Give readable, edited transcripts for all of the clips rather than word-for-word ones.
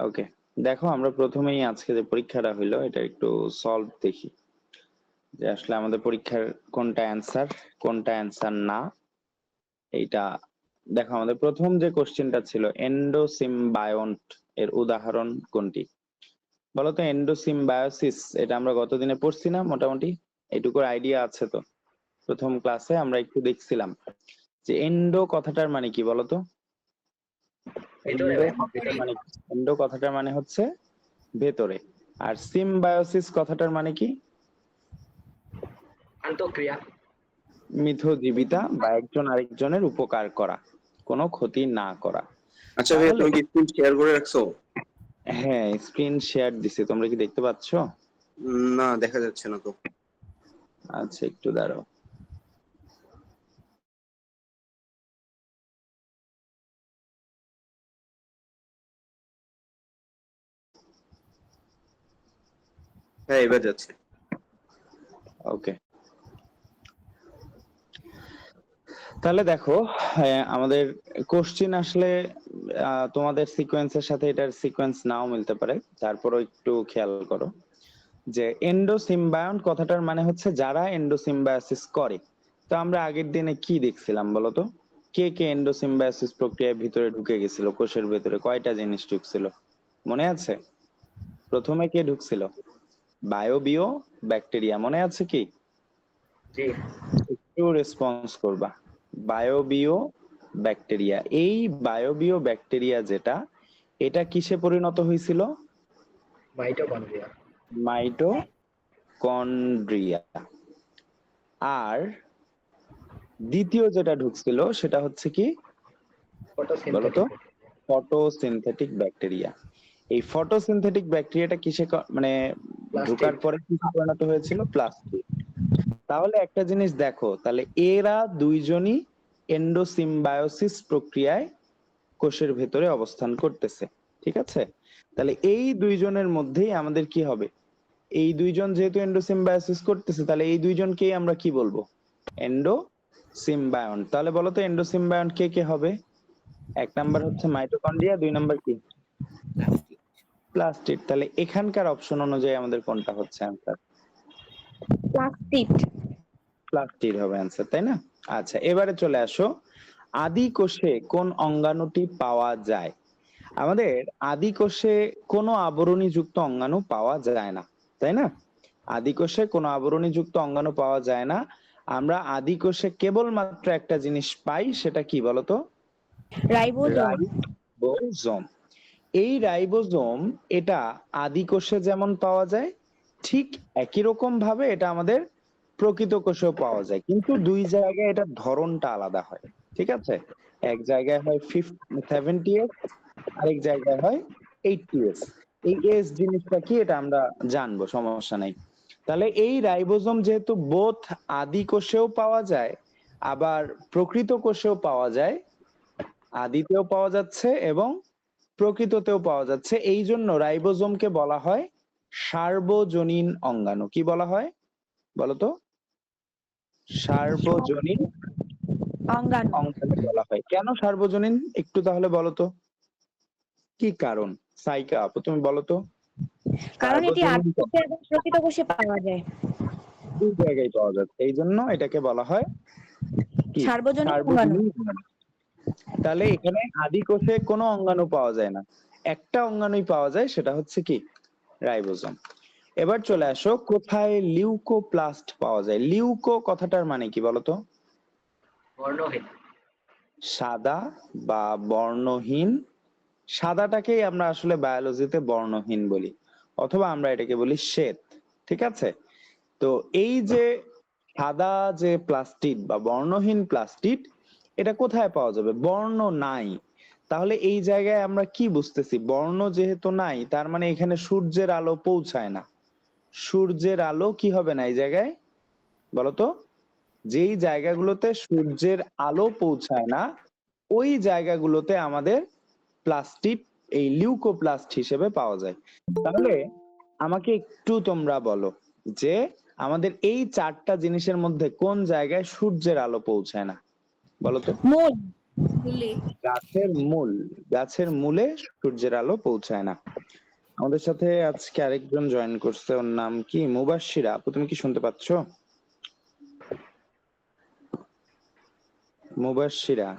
ওকে, দেখো আমরা প্রথমেই আজকে যে পরীক্ষাটা হইলো এটা একটু সলভ দেখি, যে আসলে আমাদের পরীক্ষার কোনটা অ্যান্সার কোনটা অ্যান্সার না। এইটা দেখো, আমাদের প্রথম যে কোশ্চেনটা ছিল এন্ডোসিম্বায়ন্ট এর উদাহরণ কোনটি? বলতো এন্ডোসিম্বায়োসিস, এটা আমরা গতদিনে পড়ছি না মোটামুটি? এইটুকুর আইডিয়া আছে তো? প্রথম ক্লাসে আমরা একটু দেখছিলাম যে এন্ডো কথাটার মানে কি বলতো? ভিতরে এন্ডো ভাই, কথাটার মানে কি? এন্ডো কথাটার মানে হচ্ছে ভেতরে। আর সিম্বায়োসিস কথাটার মানে কি? আন্তঃক্রিয়া। মিথজীবিতা বা একজন আরেকজনের উপকার করা, কোনো ক্ষতি না করা। আচ্ছা ভাইয়া, তাহলে তুমি কি স্ক্রিন শেয়ার করে রাখছো? হ্যাঁ, স্ক্রিন শেয়ার দিছি, তোমরা কি দেখতে পাচ্ছো? না, দেখা যাচ্ছে না তো। আচ্ছা, একটু দাঁড়াও। হ্যাঁ, এবার যাচ্ছে। ওকে, তাহলে দেখো, আমাদের কোশ্চিন আসলে তোমাদের সিকোয়েন্সের সাথে এটার সিকোয়েন্স নাও মিলতে পারে, তারপরও একটু খেয়াল করো যে এন্ডোসিম্বায়ন্ট কথাটার মানে হচ্ছে যারা এন্ডোসিম্বায়োসিস করে। তো আমরা আগের দিনে কি দেখছিলাম বলতো? কে কে এন্ডোসিম্বায়োসিস প্রক্রিয়ার ভিতরে ঢুকে গেছিল? কোষের ভিতরে কয়টা জিনিস ঢুকছিল মনে আছে? প্রথমে কে ঢুকছিল? বায়োবিও ব্যাকটেরিয়া, মনে আছে কি? জি। একটু রেসপন্স করবা। বায়োবিও ব্যাকটেরিয়া, এই বায়োবিও ব্যাকটেরিয়া যেটা, এটা কিসে পরিণত হয়েছিল? মাইটোকন্ড্রিয়া। মাইটোকন্ড্রিয়া। আর দ্বিতীয় যেটা ঢুকছিল সেটা হচ্ছে কি বলতো? ফটোসিনথেটিক। Photosynthetic bacteria. এই ফটোসিনথেটিক ব্যাকটেরিয়াটা কিসে মানে ঢোকার প্লাস্টিক। পরে কিসে পরিণত হয়েছিল? প্লাস্টিক। তাহলে একটা জিনিস দেখো, তাহলে এরা দুইজনই এন্ডোসিম্বায়োসিস প্রক্রিয়ায় কোষের ভেতরে অবস্থান করতেছে, ঠিক আছে? তাহলে এই দুইজনের মধ্যেই আমাদের কি হবে? এই দুইজন যেহেতু এন্ডোসিম্বায়োসিস করতেছে, তাহলে এই দুইজনকেই আমরা কি বলবো? এন্ডোসিম্বায়ন্ট। তাহলে বলো তো এন্ডোসিম্বায়ন্ট কে কে হবে? এক নাম্বার হচ্ছে মাইটোকন্ড্রিয়া, দুই নাম্বার কি? প্লাস্টিড। তাহলে এখানকার অপশন অনুযায়ী আমাদের কোনটা হচ্ছে অ্যান্সার? প্লাস্টিড। প্লাস্টিড হবে অ্যান্সার, তাই না? আচ্ছা, এবারে চলে আসো, আদি কোষে কোন অঙ্গাণুটি পাওয়া যায়? আমাদের আদি কোষে কোনো আবরণীযুক্ত অঙ্গাণু পাওয়া যায় না, তাই না? আদি কোষে কোনো আবরণীযুক্ত অঙ্গাণু পাওয়া যায় না। আমরা আদি কোষে কেবলমাত্র একটা জিনিস পাই, সেটা কি বলতো? রাইবোজোম। রাইবোজোম। এই রাইবোজোম, এটা আদি কোষে যেমন পাওয়া যায়, ঠিক একই রকম ভাবে এটা আমাদের প্রকৃত কোষেও পাওয়া যায়, কিন্তু দুই জায়গায় এটার ধরনটা আলাদা হয়, ঠিক আছে? এক জায়গায় হয় 70s, আরেক জায়গায় হয় 80s। এই এস জিনিসটা কি এটা আমরা জানবো, সমস্যা নাই। তাহলে এই রাইবোজোম যেহেতু বোথ আদি কোষেও পাওয়া যায়, আবার প্রকৃত কোষেও পাওয়া যায়, আদিতেও পাওয়া যাচ্ছে এবং প্রকৃততেও পাওয়া যাচ্ছে, এই জন্য রাইবোজোমকে বলা হয় সার্বজনীন অঙ্গাণু। কি বলা হয় বলতো? সার্বজনীন অঙ্গাণু। অঙ্গাণু বলা হয়। কেন সার্বজনীন একটু তাহলে বলতো, কি কারণ? সাইকা আপু তুমি বলতো। কারণ এটি সার্বজনীন আদি কোষে এবং প্রকৃত কোষে পাওয়া যায়। দুই জায়গায় পাওয়া যাচ্ছে, এই জন্য এটাকে বলা হয় কি? সার্বজনীন অঙ্গাণু। সার্বজনীন অঙ্গাণু। তাহলে এখানে আদি কোষে কোনো অঙ্গাণু পাওয়া যায় না, একটা অঙ্গাণুই পাওয়া যায়, সেটা হচ্ছে কি? রাইবোজোম। এবার চলে আসো, কোথায় লিউকোপ্লাস্ট পাওয়া যায়? লিউকো কথাটার মানে কি বলতো? বর্ণহীন। সাদা বা বর্ণহীন। সাদাটাকেই আমরা আসলে বায়োলজিতে বর্ণহীন বলি, অথবা আমরা এটাকে বলি শ্বেত, ঠিক আছে? তো এই যে সাদা যে প্লাস্টিড বা বর্ণহীন প্লাস্টিড, এটা কোথায় পাওয়া যাবে? বর্ণ নাই। তাহলে এই জায়গায় আমরা কি বুঝতেছি? বর্ণ যেহেতু নাই, তার মানে এখানে সূর্যের আলো পৌঁছায় না। সূর্যের আলো কি হবে না এই জায়গায় বলতো? যেই জায়গাগুলোতে সূর্যের আলো পৌঁছায় না, ওই জায়গাগুলোতে আমাদের প্লাস্টিড এই লিউকোপ্লাস্ট হিসেবে পাওয়া যায়। তাহলে আমাকে একটু তোমরা বলো যে আমাদের এই চারটা জিনিসের মধ্যে কোন জায়গায় সূর্যের আলো পৌঁছায় না? বলো তো। মূল। গাছের মূল, গাছের মূলে সূর্যের আলো পৌঁছায় না। আমাদের সাথে আজকে আরেকজন জয়েন করছে, ওর নাম কি মুবাশশিরা। আপু তুমি কি শুনতে পাচ্ছ? মুবাশশিরা।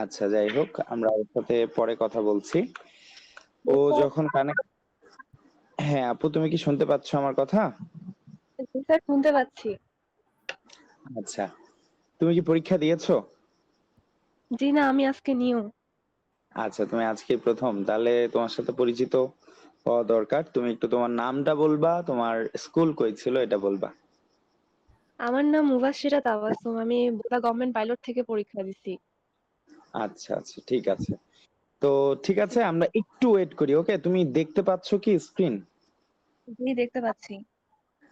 আচ্ছা যাই হোক, আমরা ওর সাথে পরে কথা বলছি। ও যখন কানেক্ট, হ্যাঁ আপু তুমি কি শুনতে পাচ্ছ আমার কথা? স্যার শুনতে পাচ্ছি। আচ্ছা, তুমি কি পরীক্ষা দিয়েছো? জি না, আমি আজকে নিউ। আচ্ছা, তুমি আজকে প্রথম, তাহলে তোমার সাথে পরিচিত হওয়া দরকার। তুমি একটু তোমার নামটা বলবা, তোমার স্কুল কই ছিল এটা বলবা। আমার নাম মুবাশশিরা তাবাসসুম, আমি বোদা গভর্নমেন্ট পাইলট থেকে পরীক্ষা দিছি। আচ্ছা আচ্ছা ঠিক আছে। তো ঠিক আছে, আমরা একটু ওয়েট করি। ওকে, তুমি দেখতে পাচ্ছ কি স্ক্রিন? জি দেখতে পাচ্ছি।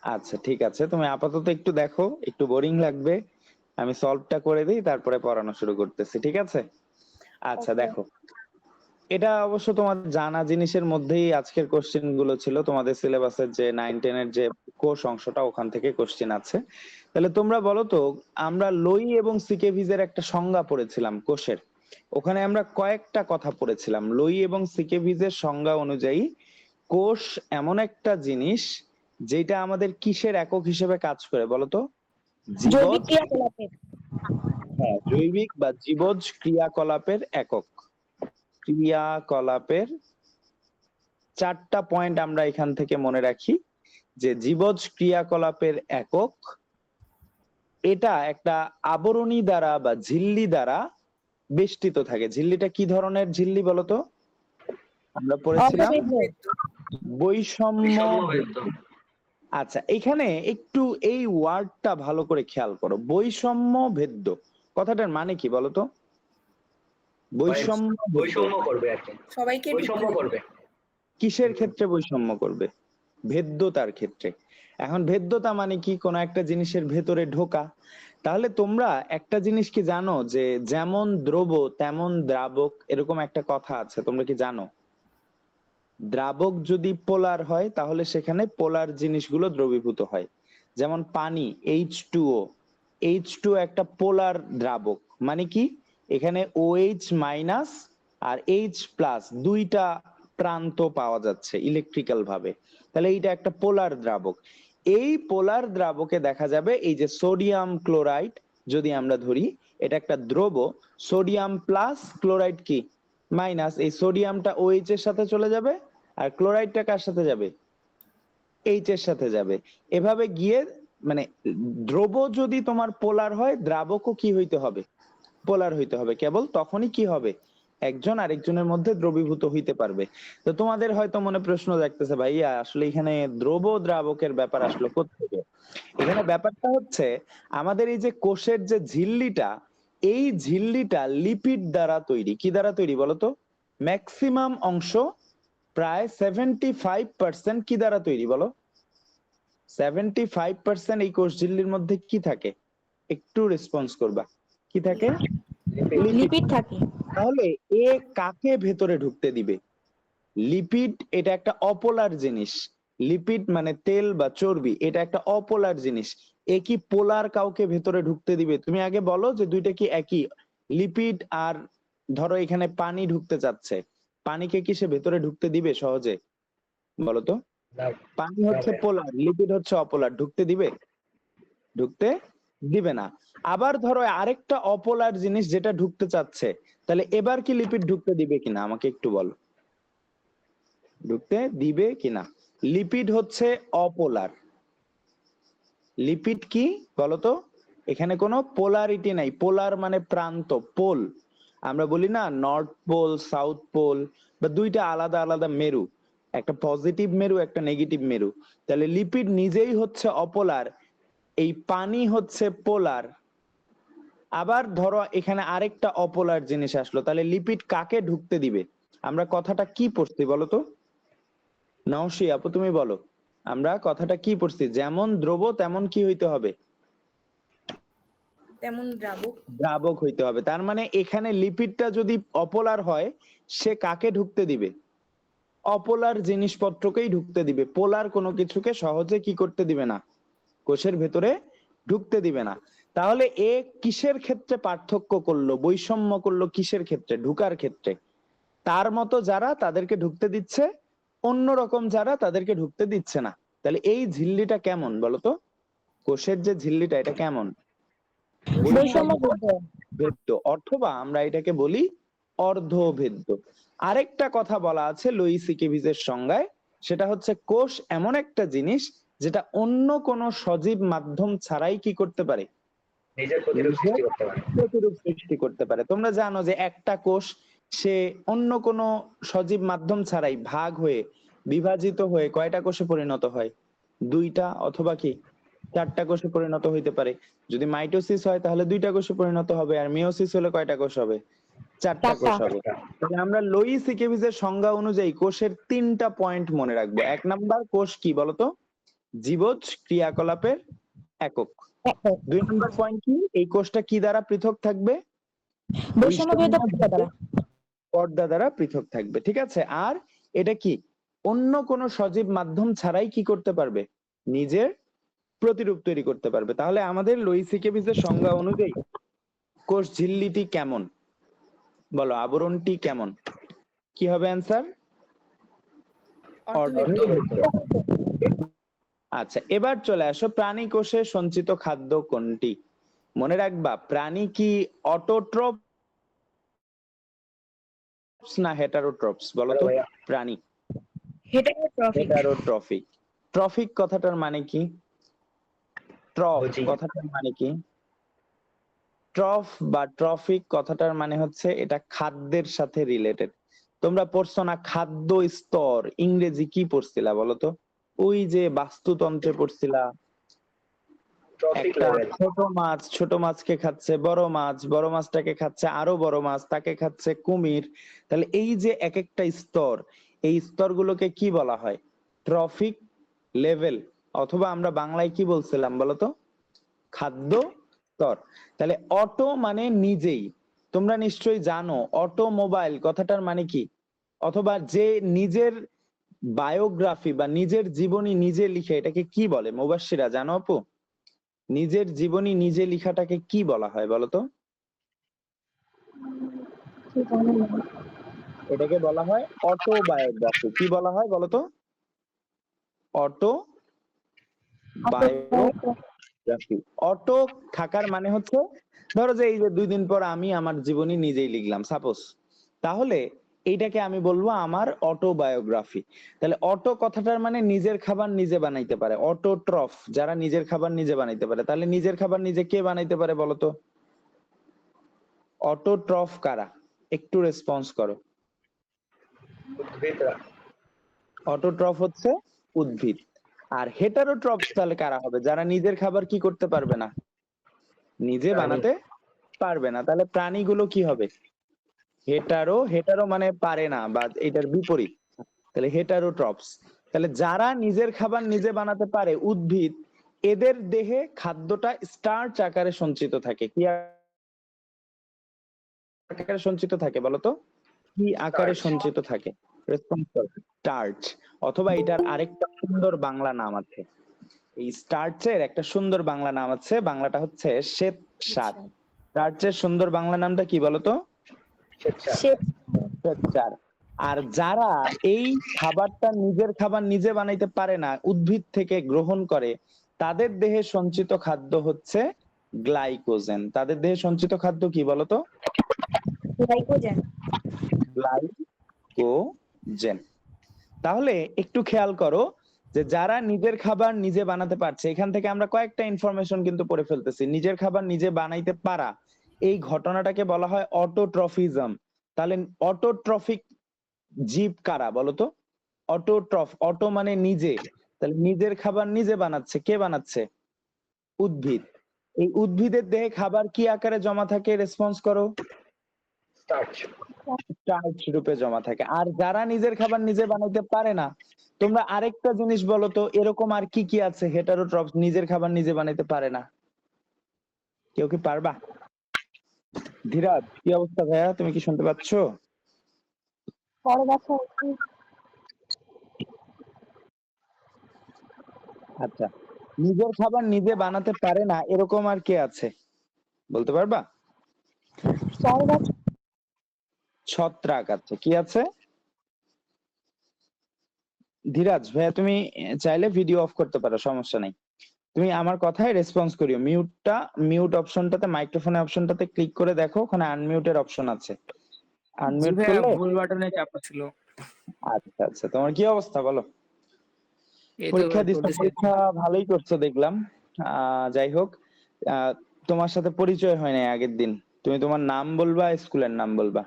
আচ্ছা ঠিক আছে, তুমি আপাতত একটু দেখো, একটু বোরিং লাগবে, আমি সলভটা করে দিই, তারপরে পড়ানো শুরু করতেছি, ঠিক আছে? আচ্ছা ওকে। দেখো, এটা অবশ্য তোমার জানা জিনিসের মধ্যেই আজকের কোশ্চেন গুলো ছিল। তোমাদের সিলেবাসের যে 9-10 এর যে কোর্স অংশটা, ওখান থেকে কোশ্চেন আছে। তাহলে তোমরা বলো তো, আমরা লোই এবং সিকেভিজের একটা সংজ্ঞা পড়েছিলাম কোষের, ওখানে আমরা কয়েকটা কথা পড়েছিলাম। লোই এবং সিকেভিজের সংজ্ঞা অনুযায়ী কোষ এমন একটা জিনিস যেটা আমাদের কিসের একক হিসেবে কাজ করে বলো তো? জৈবিক জীবজ, ক্রিয়াকলাপের। হ্যাঁ জৈবিক বা জীবজ ক্রিয়াকলাপের একক। ক্রিয়াকলাপের 4টা পয়েন্ট আমরা এখান থেকে মনে রাখি, যে জীবজ ক্রিয়াকলাপের একক, এটা একটা আবরণী দ্বারা বা ঝিল্লি দ্বারা বেষ্টিত থাকে। ঝিল্লিটা কি ধরনের ঝিল্লি বলতো? আমরা পড়েছিলাম অন্তর্ভেদ্য। বৈষম্য বিষমভেদ্য। আচ্ছা, এখানে একটু এই ওয়ার্ডটা ভালো করে খেয়াল করো, বৈষম্য ভেদ্য কথাটার মানে কি বলতো? বৈষম্য ভেদ্য বৈষম্য করবে আর কি, সবাইকে বৈষম্য করবে। কিসের ক্ষেত্রে বৈষম্য করবে? ভেদ্যতার ক্ষেত্রে। এখন ভেদ্যতা মানে কি? কোন একটা জিনিসের ভেতরে ঢোকা। তাহলে তোমরা একটা জিনিস কি জানো, যে যেমন দ্রব তেমন দ্রাবক, এরকম একটা কথা আছে, তোমরা কি জানো? দ্রাবক যদি পোলার হয় তাহলে সেখানে পোলার জিনিসগুলো দ্রবীভূত হয়। যেমন পানি H2O, H2 একটা পোলার দ্রাবক, মানে কি এখানে OH মাইনাস আর H প্লাস দুইটা প্রান্ত পাওয়া যাচ্ছে ইলেকট্রিক্যাল ভাবে, তাহলে এইটা একটা পোলার দ্রাবক। এই পোলার দ্রাবকে দেখা যাবে এই যে সোডিয়াম ক্লোরাইড যদি আমরা ধরি, এটা একটা দ্রব, সোডিয়াম প্লাস ক্লোরাইড কি মাইনাস, এই সোডিয়ামটা OH এর সাথে চলে যাবে, আর ক্লোরাইডটা কার সাথে যাবে? H এর সাথে যাবে। এভাবে গিয়ে মানে দ্রব যদি তোমার পোলার হয়, দ্রাবকও কি হইতে হবে? পোলার হইতে হবে। কেবল তখনই কি হবে? একজন আরেকজনের মধ্যে দ্রবীভূত হইতে পারবে। তো তোমাদের হয়তো মনে প্রশ্ন জাগতেছে, ভাইয়া আসলে এখানে দ্রব দ্রাবকের ব্যাপার আসলো কোত্থেকে? এখানে ব্যাপারটা হচ্ছে, আমাদের এই যে কোষের যে ঝিল্লিটা, এই ঝিল্লিটা লিপিড দ্বারা তৈরি। কি দ্বারা তৈরি বলতো? ম্যাক্সিমাম অংশ, প্রায় 75% কি দ্বারা তৈরি বলো? 75% এই কোষ ঝিল্লির মধ্যে কি থাকে? একটু রেসপন্স করবা, কি থাকে? লিপিড থাকে। তাহলে এ কাকে ভেতরে ঢুকতে দিবে? লিপিড এটা একটা অপোলার জিনিস। লিপিড মানে তেল বা চর্বি, এটা একটা অপোলার জিনিস। এ কি পোলার কাউকে ভেতরে ঢুকতে দিবে? তুমি আগে বলো যে দুইটা কি একই? লিপিড আর ধরো এখানে পানি ঢুকতে চাচ্ছে, পানিকে কি সে ভেতরে ঢুকতে দিবে সহজে? বলতো, পানি হচ্ছে পোলার, লিপিড হচ্ছে অপোলার, ঢুকতে দিবে? ঢুকতে দিবে না। আবার ধরো আরেকটা অপোলার জিনিস যেটা ঢুকতে চাচ্ছে, তাহলে এবার কি লিপিড ঢুকতে দিবে কিনা আমাকে একটু বলো, ঢুকতে দিবে কিনা? লিপিড হচ্ছে অপোলার। লিপিড কি বলতো? এখানে কোনো পোলারিটি নাই। পোলার মানে প্রান্ত, পোল। আমরা বলি না নর্থ পোল সাউথ পোল, বা দুইটা আলাদা আলাদা মেরু, একটা পজিটিভ মেরু একটা নেগেটিভ মেরু। তাহলে লিপিড নিজেই হচ্ছে অপোলার, এই পানি হচ্ছে পোলার। আবার ধরো এখানে আরেকটা অপোলার জিনিস আসলো, তাহলে লিপিড কাকে ঢুকতে দিবে? আমরা কথাটা কি পড়ছি বলতো? নওশী আপু তুমি বলো, আমরা কথাটা কি পড়ছি? যেমন দ্রব তেমন কি হইতে হবে? তেমন দ্রাবক। দ্রাবক হইতে হবে। তার মানে এখানে লিপিডটা যদি অপোলার হয়, সে কাকে ঢুকতে দিবে? অপোলার জিনিসপত্রকেই ঢুকতে দিবে। পোলার কোনো কিছুকে সহজে কি করতে দিবে না? কোষের ভেতরে ঢুকতে দিবে না। তাহলে এ কিসের ক্ষেত্রে পার্থক্য করলো, বৈষম্য করলো কিসের ক্ষেত্রে? ঢুকার ক্ষেত্রে। তার মতো যারা তাদেরকে ঢুকতে দিচ্ছে, অন্যরকম যারা তাদেরকে ঢুকতে দিচ্ছে না। তাহলে এই ঝিল্লিটা কেমন বলতো? কোষের যে ঝিল্লিটা এটা কেমন? বৈষম্য যুদ্ধ। ভেদ্য, অথবা আমরা এটাকে বলি অর্ধভেদ্য। আরেকটা কথা বলা আছে লুইস সিকেভিজের সংজ্ঞায়, সেটা হচ্ছে কোষ এমন একটা জিনিস যেটা অন্য কোনো সজীব মাধ্যম ছাড়াই কি করতে পারে? নিজের প্রতিরূপ সৃষ্টি করতে পারে। প্রতিরূপ সৃষ্টি করতে পারে। তোমরা জানো যে একটা কোষ সে অন্য কোনো সজীব মাধ্যম ছাড়াই ভাগ হয়ে বিভাজিত হয়ে কয়টা কোষে পরিণত হয়? দুইটা অথবা কি চারটা কোষে পরিণত হইতে পারে। যদি মাইটোসিস হয় তাহলে দুইটা কোষে পরিণত হবে, আর মিওসিস হলে কয়টা কোষ হবে? চারটা কোষ হবে। তাহলে আমরা লুইস সিকেভিজের সংজ্ঞা অনুযায়ী কোষের 3টা পয়েন্ট মনে রাখবো। 1 নাম্বার, কোষ কি বলতো? জীবজ ক্রিয়াকলাপের একক। 2 নাম্বার পয়েন্ট কি? এই কোষটা কি দ্বারা পৃথক থাকবে? বৈষম্য যুদ্ধ দ্বারা। পর্দা দ্বারা পৃথক থাকবে, ঠিক আছে। আর এটা কি অন্য কোনো সজীব মাধ্যম ছাড়াই কি করতে পারবে? নিজের প্রতিরূপ তৈরি করতে পারবে। তাহলে আমাদের লুইস সিকেভিজের সংজ্ঞা অনুযায়ী কোষ ঝিল্লিটি কেমন? বলো, আবরণটি কেমন? কি হবে অ্যান্সার? অর্ধভেদ্য। আচ্ছা, এবার চলে আসো, প্রাণী কোষে সঞ্চিত খাদ্য কোনটি? মনে রাখবা, প্রাণী কি অটোট্রপস না হেটারোট্রপস বলো তো? ভাইয়া। প্রাণী হেটারোট্রফিক। হেটারোট্রফিক। ট্রফিক কথাটার মানে কি? ট্রফ বুঝি। কথাটার মানে কি? ট্রফ বা ট্রফিক কথাটার মানে হচ্ছে এটা খাদ্যের সাথে রিলেটেড। তোমরা পড়ছো না খাদ্য স্তর, ইংরেজি কি পড়ছিলা বলো তো? ওই যে বাস্তুতন্ত্রে পড়ছিলা, ট্রফিক একটা লেভেল। ছোট মাছকে খাচ্ছে বড় মাছ, বড় মাছটাকে খাচ্ছে আরো বড় মাছ, তাকে খাচ্ছে কুমির। তাহলে এই যে এক একটা স্তর, এই স্তরগুলোকে কি বলা হয়? ট্রফিক লেভেল, অথবা আমরা বাংলায় কি বলছিলাম বলতো? খাদ্য স্তর। তাহলে অটো মানে নিজেই, তোমরা নিশ্চয়ই জানো অটোমোবাইল কথাটার মানে কি? অথবা যে নিজের বায়োগ্রাফি বা নিজের জীবনী নিজে লিখে এটাকে কি বলে? মুবাশশিরা জানো আপু? নিজের জীবনী নিজে লিখাটাকে কি বলা হয় বলতো? এটাকে বলা হয় অটোবায়োগ্রাফি। কি বলা হয় বলতো? Auto biography. অটো থাকার মানে হচ্ছে, ধরো যে এই যে 2 দিন পর আমি আমার জীবনী নিজেই লিখলাম সাপোজ, তাহলে এইটাকে আমি বলবো আমার অটোবায়োগ্রাফি। তাহলে অটো কথাটার মানে নিজের খাবার নিজে বানাইতে পারে, অটোট্রফ যারা নিজের খাবার নিজে বানাইতে পারে। তাহলে নিজের খাবার নিজে কে বানাইতে পারে বলতো? অটোট্রফ কারা? একটু রেসপন্স করো। উদ্ভিদরা। অটোট্রফ হচ্ছে উদ্ভিদ। আর হেটারোট্রফস তাহলে কারা হবে? যারা নিজের খাবার কি করতে পারবে না, নিজে প্রাণী। বানাতে পারবে না। তাহলে প্রাণীগুলো কি হবে? হেটারো মানে পারে না, বা এটার বিপরীত। তাহলে হেটারোট্রফস। তাহলে যারা নিজের খাবার নিজে বানাতে পারে, উদ্ভিদ, এদের দেহে খাদ্যটা স্টার্চ আকারে সঞ্চিত থাকে। কি আকারে সঞ্চিত থাকে বলতো? কি আকারে Starch। সঞ্চিত থাকে? রেসপন্স করো। স্টার্চ। অথবা এটার আরেকটা সুন্দর বাংলা নাম আছে, এই স্টার্চের একটা সুন্দর বাংলা নাম আছে, বাংলাটা হচ্ছে শ্বেতসার। স্টার্চের সুন্দর বাংলা নামটা কি বলতো? স্বেচ্ছা। শ্বেতসার। আর যারা এই খাবারটা নিজের খাবার নিজে বানাইতে পারে না, উদ্ভিদ থেকে গ্রহণ করে, তাদের দেহে সঞ্চিত খাদ্য হচ্ছে গ্লাইকোজেন। তাদের দেহে সঞ্চিত খাদ্য কি বলতো? গ্লাইকোজেন। গ্লাইকোজেন। তাহলে একটু খেয়াল করো যে যারা নিজের খাবার নিজে বানাতে পারছে, এখান থেকে আমরা কয়েকটা ইনফরমেশন কিন্তু পড়ে ফেলতেছি। নিজের খাবার নিজে বানাইতে পারা, এই ঘটনাটাকে বলা হয় অটোট্রফিজম। তাহলে অটোট্রফিক জীব কারা বলতো? অটোট্রফ, অটো মানে নিজে, তাহলে নিজের খাবার নিজে বানাচ্ছে, কে বানাচ্ছে? উদ্ভিদ। এই উদ্ভিদের দেহে খাবার কি আকারে জমা থাকে? রেসপন্স করো। স্টার্চ। স্টার্চ রূপে জমা থাকে। আর যারা নিজের খাবার নিজে বানাইতে পারে না, তোমরা আরেকটা জিনিস বলো তো, এরকম আর কি কি আছে হেটারোট্রফ নিজের খাবার নিজে বানাইতে পারে না? কেউ কি পারবা? ধীরাজ, কি অবস্থা ভাইয়া, তুমি কি শুনতে পাচ্ছ? পরে দেখা আচ্ছা, নিজের খাবার নিজে বানাতে পারে না এরকম আর কে আছে বলতে পারবা? পরগাছা। ছত্রাক আছে। কি আছে? ধীরাজ ভাইয়া তুমি চাইলে ভিডিও অফ করতে পারো, সমস্যা নাই। তুমি আমার কথায় রেসপন্স করিও। মিউট অপশনটাতে, মাইক্রোফোনের অপশনটাতে ক্লিক করে দেখো, ওখানে আনমিউটের অপশন আছে। জি আনমিউট ভাইয়া, করলে ভুল বাটনে চাপা ছিল। আচ্ছা আচ্ছা, তোমার কি অবস্থা বলো? এই তো পরীক্ষা দিচ্ছ, চলতেছে। পরীক্ষা ভালোই করছো দেখলাম। যাই হোক, আহ, তোমার সাথে পরিচয় হয় নাই আগের দিন। তুমি তোমার নাম বলবা, স্কুলের নাম বলবা।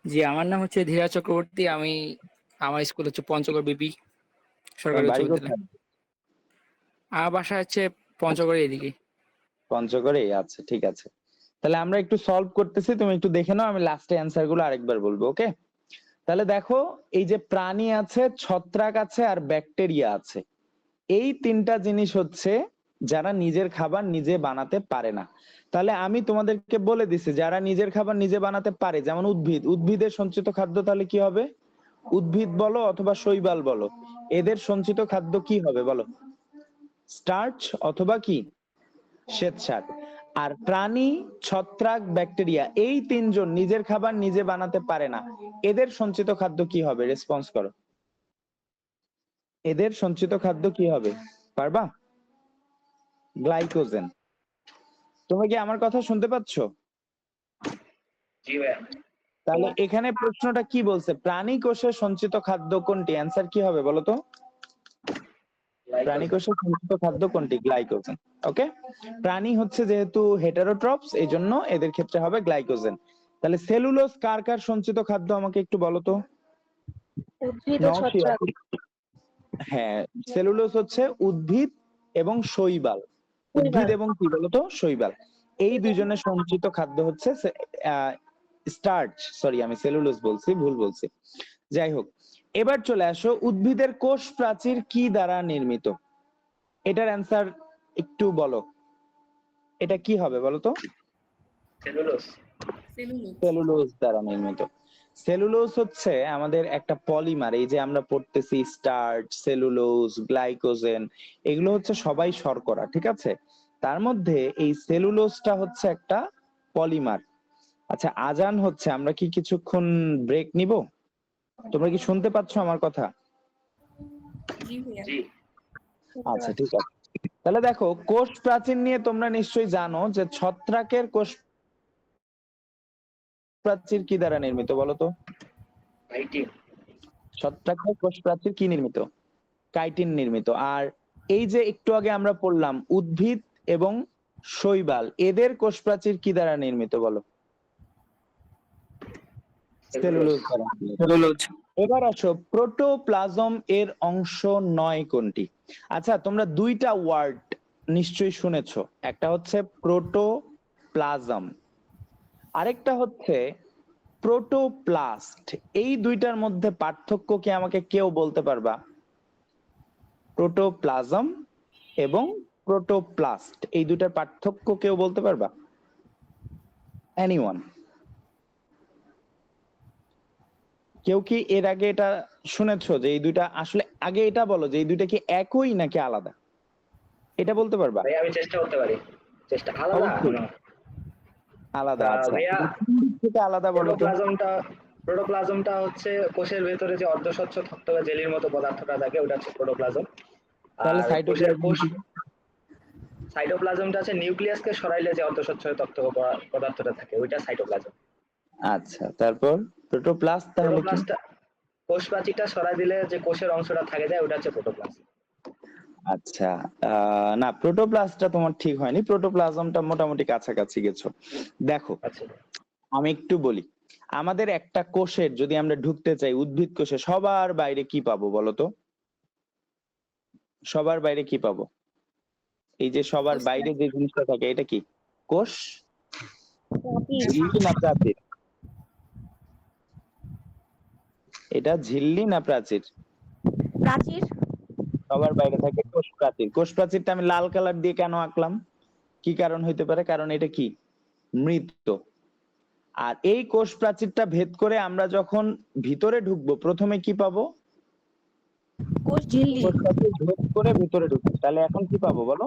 জি, আমার নাম হচ্ছে ধীরাজ চক্রবর্তী। আমার স্কুল হচ্ছে পঞ্চগড় বিপি তোমার সরকারি উচ্চ বাড়ি বিদ্যালয়। কোথায়? আমার বাসা হচ্ছে পঞ্চগড়ের এদিকে। পঞ্চগড়ে? আচ্ছা ঠিক আছে। তাহলে আমরা একটু সলভ করতেছি, তুমি একটু দেখে নাও, আমি লাস্টে অ্যান্সার গুলো আরেকবার বলবো, ওকে? তাহলে দেখো, এই যে প্রাণী আছে, ছত্রাক আছে, আর ব্যাকটেরিয়া আছে, এই তিনটা জিনিস হচ্ছে যারা নিজের খাবার নিজে বানাতে পারে না। তাহলে আমি তোমাদেরকে বলে দিছি, যারা নিজের খাবার নিজে বানাতে পারে, যেমন উদ্ভিদের সঞ্চিত খাদ্য তাহলে কি হবে? উদ্ভিদ বলো অথবা শৈবাল বলো, এদের সঞ্চিত খাদ্য কি হবে বলো? স্টার্চ অথবা কি? শ্বেতসার। আর প্রাণী, ছত্রাক, ব্যাকটেরিয়া, এই তিনজন নিজের খাবার নিজে বানাতে পারে না, এদের সঞ্চিত খাদ্য কি হবে? রেসপন্স করো। এদের সঞ্চিত খাদ্য কি হবে? পারবা? গ্লাইকোজেন। তুমি কি আমার কথা শুনতে পাচ্ছ? জি ভাইয়া। তাহলে এখানে প্রশ্নটা কি বলছে? প্রাণী কোষে সঞ্চিত খাদ্য কোনটি? অ্যান্সার কি হবে বলো তো? প্রাণী কোষে সঞ্চিত খাদ্য কোনটি? গ্লাইকোজেন। ওকে, প্রাণী হচ্ছে যেহেতু হেটারোট্রপস, এই জন্য এদের ক্ষেত্রে হবে গ্লাইকোজেন। তাহলে সেলুলোজ কার কার সঞ্চিত খাদ্য আমাকে একটু বলো তো? উদ্ভিদ ও নওশিয়া। ছত্রাক। হ্যাঁ, সেলুলোজ হচ্ছে উদ্ভিদ এবং শৈবাল। উদ্ভিদ শৈবাল। এবং কি বলতো? শৈবাল। এই দুইজনের সঞ্চিত খাদ্য হচ্ছে স্টার্চ। সরি, আমি সেলুলোজ বলছি, ভুল বলছি। যাই হোক, এবার চলে আসো, উদ্ভিদের কোষ প্রাচীর কি দ্বারা নির্মিত? এটার অ্যান্সার একটু বলো। এটা কি হবে বলো তো? সেলুলোজ। সেলুলোজ দ্বারা নির্মিত। সেলুলোজ হচ্ছে আমাদের একটা পলিমার। এই যে আমরা পড়তেছি স্টার্চ, সেলুলোজ, গ্লাইকোজেন, এগুলো হচ্ছে সবাই শর্করা, ঠিক আছে? তার মধ্যে এই সেলুলোজটা হচ্ছে একটা পলিমার। আচ্ছা, আজান হচ্ছে, আমরা কি কিছুক্ষণ ব্রেক নিব? তোমরা কি শুনতে পাচ্ছ আমার কথা? জি। আচ্ছা ঠিক আছে। তাহলে দেখো, কোষ প্রাচীর নিয়ে তোমরা নিশ্চয়ই জানো যে ছত্রাকের কোষ প্রাচীর কি দ্বারা নির্মিত বলো তো? কাইটিন। ছত্রাকের কোষ প্রাচীর কি নির্মিত? কাইটিন নির্মিত। আর এই যে একটু আগে আমরা পড়লাম, উদ্ভিদ এবং শৈবাল, এদের কোষ প্রাচীর কি দ্বারা নির্মিত বলো? সেলুলোজ দ্বারা নির্মিত। সেলুলোজ। এবার আসো, প্রোটোপ্লাজম এর অংশ নয় কোনটি? আচ্ছা, তোমরা দুইটা ওয়ার্ড নিশ্চয়ই শুনেছো, একটা হচ্ছে প্রোটোপ্লাজম, আরেকটা হচ্ছে প্রোটোপ্লাস্ট। এই দুইটার মধ্যে পার্থক্য কি আমাকে কেউ বলতে পারবা? প্রোটোপ্লাজম এবং প্রোটোপ্লাস্ট, এই দুইটার পার্থক্য কেউ বলতে পারবা? এনিওয়ান? কেউ কি এর আগে এটা শুনেছো যে এই দুইটা আসলে, আগে এটা বলো যে এই দুইটা কি একই নাকি আলাদা? এটা বলতে পারবা? ভাই আমি চেষ্টা করতে পারি। চেষ্টা আলাদা অবশ্যই মনে হয়। আলাদা। আচ্ছা, ভাইয়া, কোন দিক থেকে আলাদা বলো তো? প্রোটোপ্লাজমটা হচ্ছে কোষের ভেতরে যে অর্ধস্বচ্ছ থকথকে জেলির মতো পদার্থটা থাকে, ওটা হচ্ছে প্রোটোপ্লাজম। তাহলে আর সাইটোপ্লাজম কি? সাইটোপ্লাজমটা হচ্ছে নিউক্লিয়াসকে সরাইলে যে অর্ধস্বচ্ছ থকথকে পদার্থটা থাকে, ওইটা সাইটোপ্লাজম। আচ্ছা, তারপর প্রোটোপ্লাস্ট তাহলে কি? প্রোটোপ্লাস্টটা কোষ প্রাচীরটা সরাই দিলে যে কোষের অংশটা থাকে যায়, ওটা হচ্ছে প্রোটোপ্লাজম। আচ্ছা, না, প্রোটোপ্লাস্টটা তোমার ঠিক হয়নি, প্রোটোপ্লাজমটা মোটামুটি কাছাকাছি গেছো। দেখো, আচ্ছা। আমি একটু বলি, আমাদের একটা কোষের যদি আমরা ঢুকতে চাই, উদ্ভিদ কোষে, সবার বাইরে কি পাবো বলতো? সবার বাইরে কি পাবো? এই যে সবার বাইরে যে জিনিসটা থাকে, এটা কি? কোষ? ঝিল্লি না প্রাচীর? এটা ঝিল্লি না প্রাচীর? প্রাচীর। সবার বাইরে থাকে কোষ প্রাচীর। কোষ প্রাচীরটা আমি লাল কালার দিয়ে কেন আঁকলাম? কি কারণ হইতে পারে? কারণ এটা কি? মৃত। আর এই কোষ প্রাচীরটা ভেদ করে আমরা যখন ভিতরে ঢুকবো, প্রথমে কি পাবো? কোষ ঝিল্লি। কোষ প্রাচীর ভেদ করে ভেতরে ঢুকছে, তাহলে এখন কি পাবো বলো?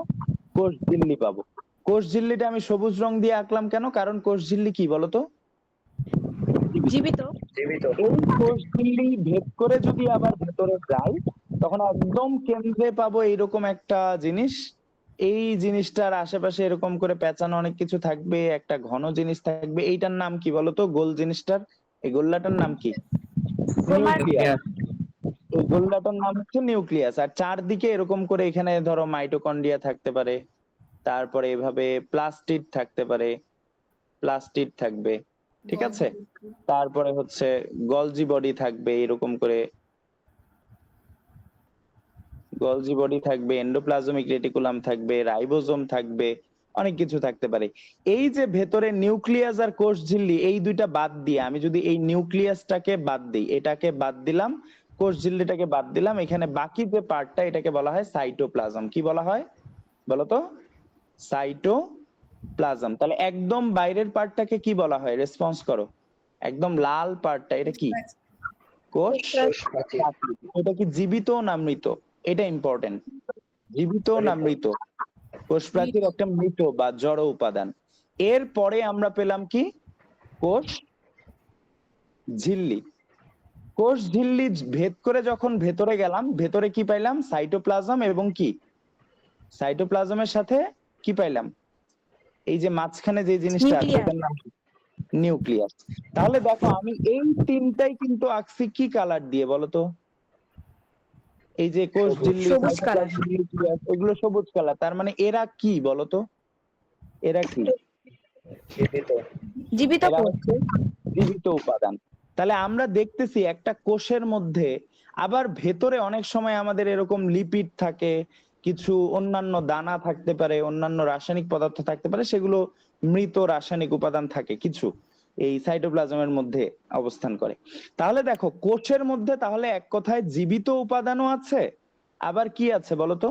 কোষঝিল্লি পাবো। কোষঝিল্লিটা আমি সবুজ রং দিয়ে আঁকলাম কেন? কারণ কোষঝিল্লি কি বলতো? জীবিত। জীবিত। এই কোষঝিল্লি ভেদ করে যদি আবার ভেতরে যাই, তখন একদম কেন্দ্রে পাবো এইরকম একটা জিনিস। এই জিনিসটার আশেপাশে এরকম করে পেঁচানো অনেক কিছু থাকবে, একটা ঘন জিনিস থাকবে। এইটার নাম কি বলতো? গোল জিনিসটার, এই গোল্লাটার নাম কি? নিউক্লিয়াস। এই গোল্লাটার নাম হচ্ছে নিউক্লিয়াস। আর চারদিকে এরকম করে এখানে ধরো মাইটোকন্ড্রিয়া থাকতে পারে, তারপরে এভাবে প্লাস্টিড থাকতে পারে, প্লাস্টিড থাকবে, ঠিক আছে? তারপরে হচ্ছে গলজি বডি থাকবে, এরকম করে গলজি বডি থাকবে, এন্ডোপ্লাজমিক রেটিকুলাম থাকবে, রাইবোজোম থাকবে, অনেক কিছু থাকতে পারে। এই যে ভেতরে নিউক্লিয়াস আর কোষঝিল্লি, এই দুইটা বাদ দিয়ে আমি যদি এই নিউক্লিয়াসটাকে বাদ দিই, এটাকে বাদ দিলাম, কোষঝিল্লিটাকে বাদ দিলাম, এখানে বাকি যে পার্টটা, এটাকে বলা হয় সাইটোপ্লাজম। কি বলা হয় বলতো? সাইটোপ্লাজম। তাহলে একদম বাইরের পার্টটাকে কি বলা হয়? রেসপন্স করো। একদম লাল পার্টটা, এটা কি? কোষ কোষপ্রাচীর। প্রাচীর। এটা কি জীবিত না মৃত? এটা ইম্পর্টেন্ট। জীবিত না মৃত? কোষ প্রাচীর একটা মৃত বা জড় উপাদান। এরপরে আমরা পেলাম কি? কোষ ঝিল্লি। কোষ ঝিল্লি ভেদ করে যখন ভেতরে গেলাম, ভেতরে কি পাইলাম? সাইটোপ্লাজম। এবং কি? সাইটোপ্লাজমের সাথে কি পাইলাম? এই যে মাঝখানে যে জিনিসটা আছে, নিউক্লিয়াস। এটার নাম কি? নিউক্লিয়াস। তাহলে দেখো আমি এই তিনটাই কিন্তু আঁকছি কি কালার দিয়ে বলতো? এই যে কোষ ঝিল্লি, সবুজ কালার। সাইটোপ্লাজম, নিউক্লিয়াস, এগুলো সবুজ কালার। তার মানে এরা কি বলতো? এরা কি? জীবিত। জীবিত এরা কোষ। হচ্ছে জীবিত উপাদান। তাহলে আমরা দেখতেছি একটা কোষের মধ্যে আবার ভেতরে অনেক সময় আমাদের এরকম লিপিড থাকে, কিছু অন্যান্য দানা থাকতে পারে, অন্যান্য রাসায়নিক পদার্থ থাকতে পারে, সেগুলো মৃত রাসায়নিক উপাদান থাকে কিছু, এই সাইটোপ্লাজমের মধ্যে অবস্থান করে। তাহলে দেখো কোষের মধ্যে তাহলে এক কথায় জীবিত উপাদানও আছে, আবার কি আছে বলতো?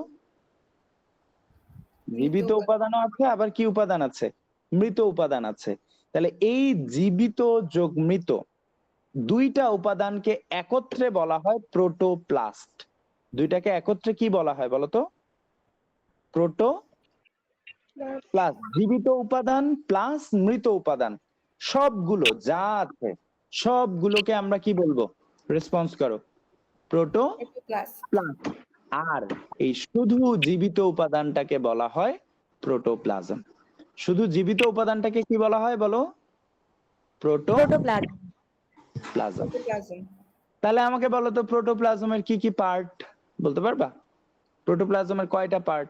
জীবিত উপাদানও আছে, আবার কি উপাদান আছে? মৃত উপাদান আছে। তাহলে এই জীবিত যোগ মৃত দুইটা উপাদানকে একত্রে বলা হয় প্রোটোপ্লাস্ট। দুইটাকে একত্রে কি বলা হয় বলতো? প্রোটোপ্লাস্ট। জীবিত উপাদান প্লাস মৃত উপাদান, সবগুলো যা আছে সবগুলোকে আমরা কি বলবো? রেসপন্স করো। প্রোটোপ্লাস্ট। আর এই শুধু জীবিত উপাদানটাকে বলা হয় প্রোটোপ্লাজম। শুধু জীবিত উপাদানটাকে কি বলা হয় বলো? প্রোটোপ্লাজম। প্রোটোপ্লাজম। তাহলে আমাকে বলো তো প্রোটোপ্লাজমের কি কি পার্ট বলতে পারবা? প্রোটোপ্লাজমের কয়টা পার্ট?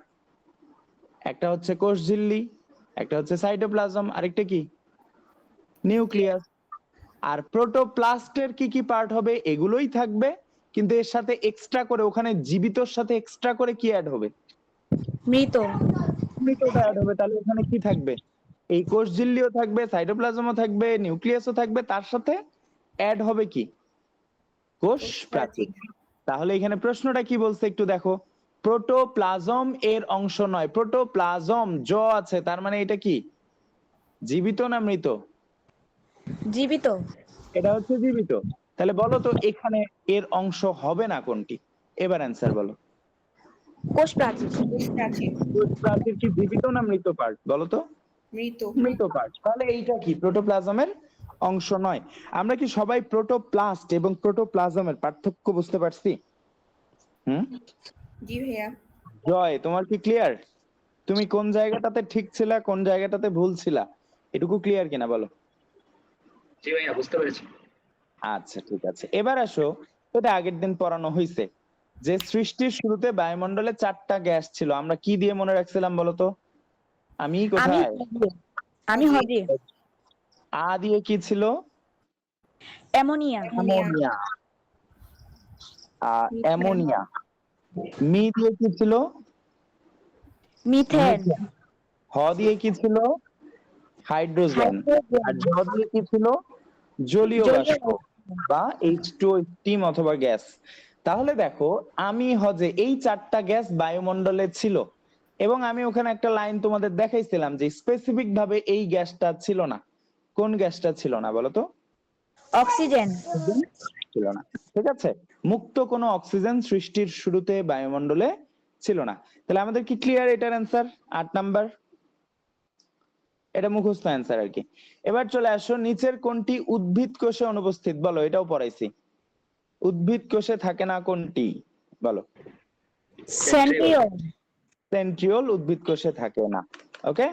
একটা হচ্ছে কোষঝিল্লি, একটা হচ্ছে সাইটোপ্লাজম, আরেকটা কি? নিউক্লিয়াস। আর প্রোটোপ্লাস্টের কি কি পার্ট হবে? এগুলোই থাকবে, কিন্তু এর সাথে এক্সট্রা করে, ওখানে জীবিতর সাথে এক্সট্রা করে কি অ্যাড হবে? মৃত। মৃতটা অ্যাড হবে। তাহলে এখানে কি থাকবে? এই কোষঝিল্লিও থাকবে, সাইটোপ্লাজমও থাকবে, নিউক্লিয়াসও থাকবে, তার সাথে অ্যাড হবে কি? কোষ প্রাচীর। তাহলে এখানে প্রশ্নটা কি বলছে একটু দেখো। প্রোটোপ্লাজম এর অংশ নয়। প্রোটোপ্লাজম জ আছে, তার মানে এটা কি? জীবিত না মৃত? জীবিত। এটা হচ্ছে জীবিত। তাহলে বলো তো এখানে এর অংশ হবে না কোনটি? এবার অ্যান্সার বলো। কোষ প্রাচীর। কোষ প্রাচীর কি জীবিত না মৃত পার্ট বলো তো? মৃত পার্ট। তাহলে এইটা কি? প্রোটোপ্লাজমের অংশ নয়। আমরা কি সবাই প্রোটোপ্লাস্ট এবং প্রোটোপ্লাজমের পার্থক্য বুঝতে পারছি? জি ভাইয়া। জয়, তোমার কি ক্লিয়ার? তুমি কোন জায়গাটাতে ঠিক ছিলা, কোন জায়গাটাতে ভুল ছিলা, এটুকু ক্লিয়ার কিনা বলো? জি ভাইয়া, বুঝতে পেরেছি। আচ্ছা ঠিক আছে, এবার আসো। এটা আগের দিন পড়ানো হয়েছে যে সৃষ্টির শুরুতে বায়ুমণ্ডলে 4টা গ্যাস ছিল। আমরা কি দিয়ে মনে রাখছিলাম বলতো? আমি কোথায়? আমি হজি। আ দিয়ে কি ছিল? অ্যামোনিয়া। অ্যামোনিয়া। অ্যামোনিয়া। মি দিয়ে কি ছিল? মিথেন। হ দিয়ে কি ছিল? হাইড্রোজেন। আর জ দিয়ে কি ছিল? জলীয় বাষ্প বা H2O, স্টিম অথবা গ্যাস। তাহলে দেখো আমি হজে এই 4টা গ্যাস বায়ুমণ্ডলে ছিল, এবং আমি ওখানে একটা লাইন তোমাদের দেখাইছিলাম যে স্পেসিফিক ভাবে এই গ্যাসটা ছিল না। কোন গ্যাসটা ছিল না বলতো? অক্সিজেন। ছিল না। ঠিক আছে, মুক্ত কোনো অক্সিজেন সৃষ্টির শুরুতে বায়ুমণ্ডলে ছিল না। তাহলে আমাদের কি ক্লিয়ার এটার অ্যান্সার 8 নাম্বার? এটা মুখস্থ অ্যান্সার আর কি। এবার চলে আসো, নিচের কোনটি উদ্ভিদ কোষে অনুপস্থিত? বলো, এটাও পড়াইছি। উদ্ভিদ কোষে থাকে না কোনটি? বলো। সেন্ট্রিওল। সেন্ট্রিওল উদ্ভিদ কোষে থাকে না। ওকে,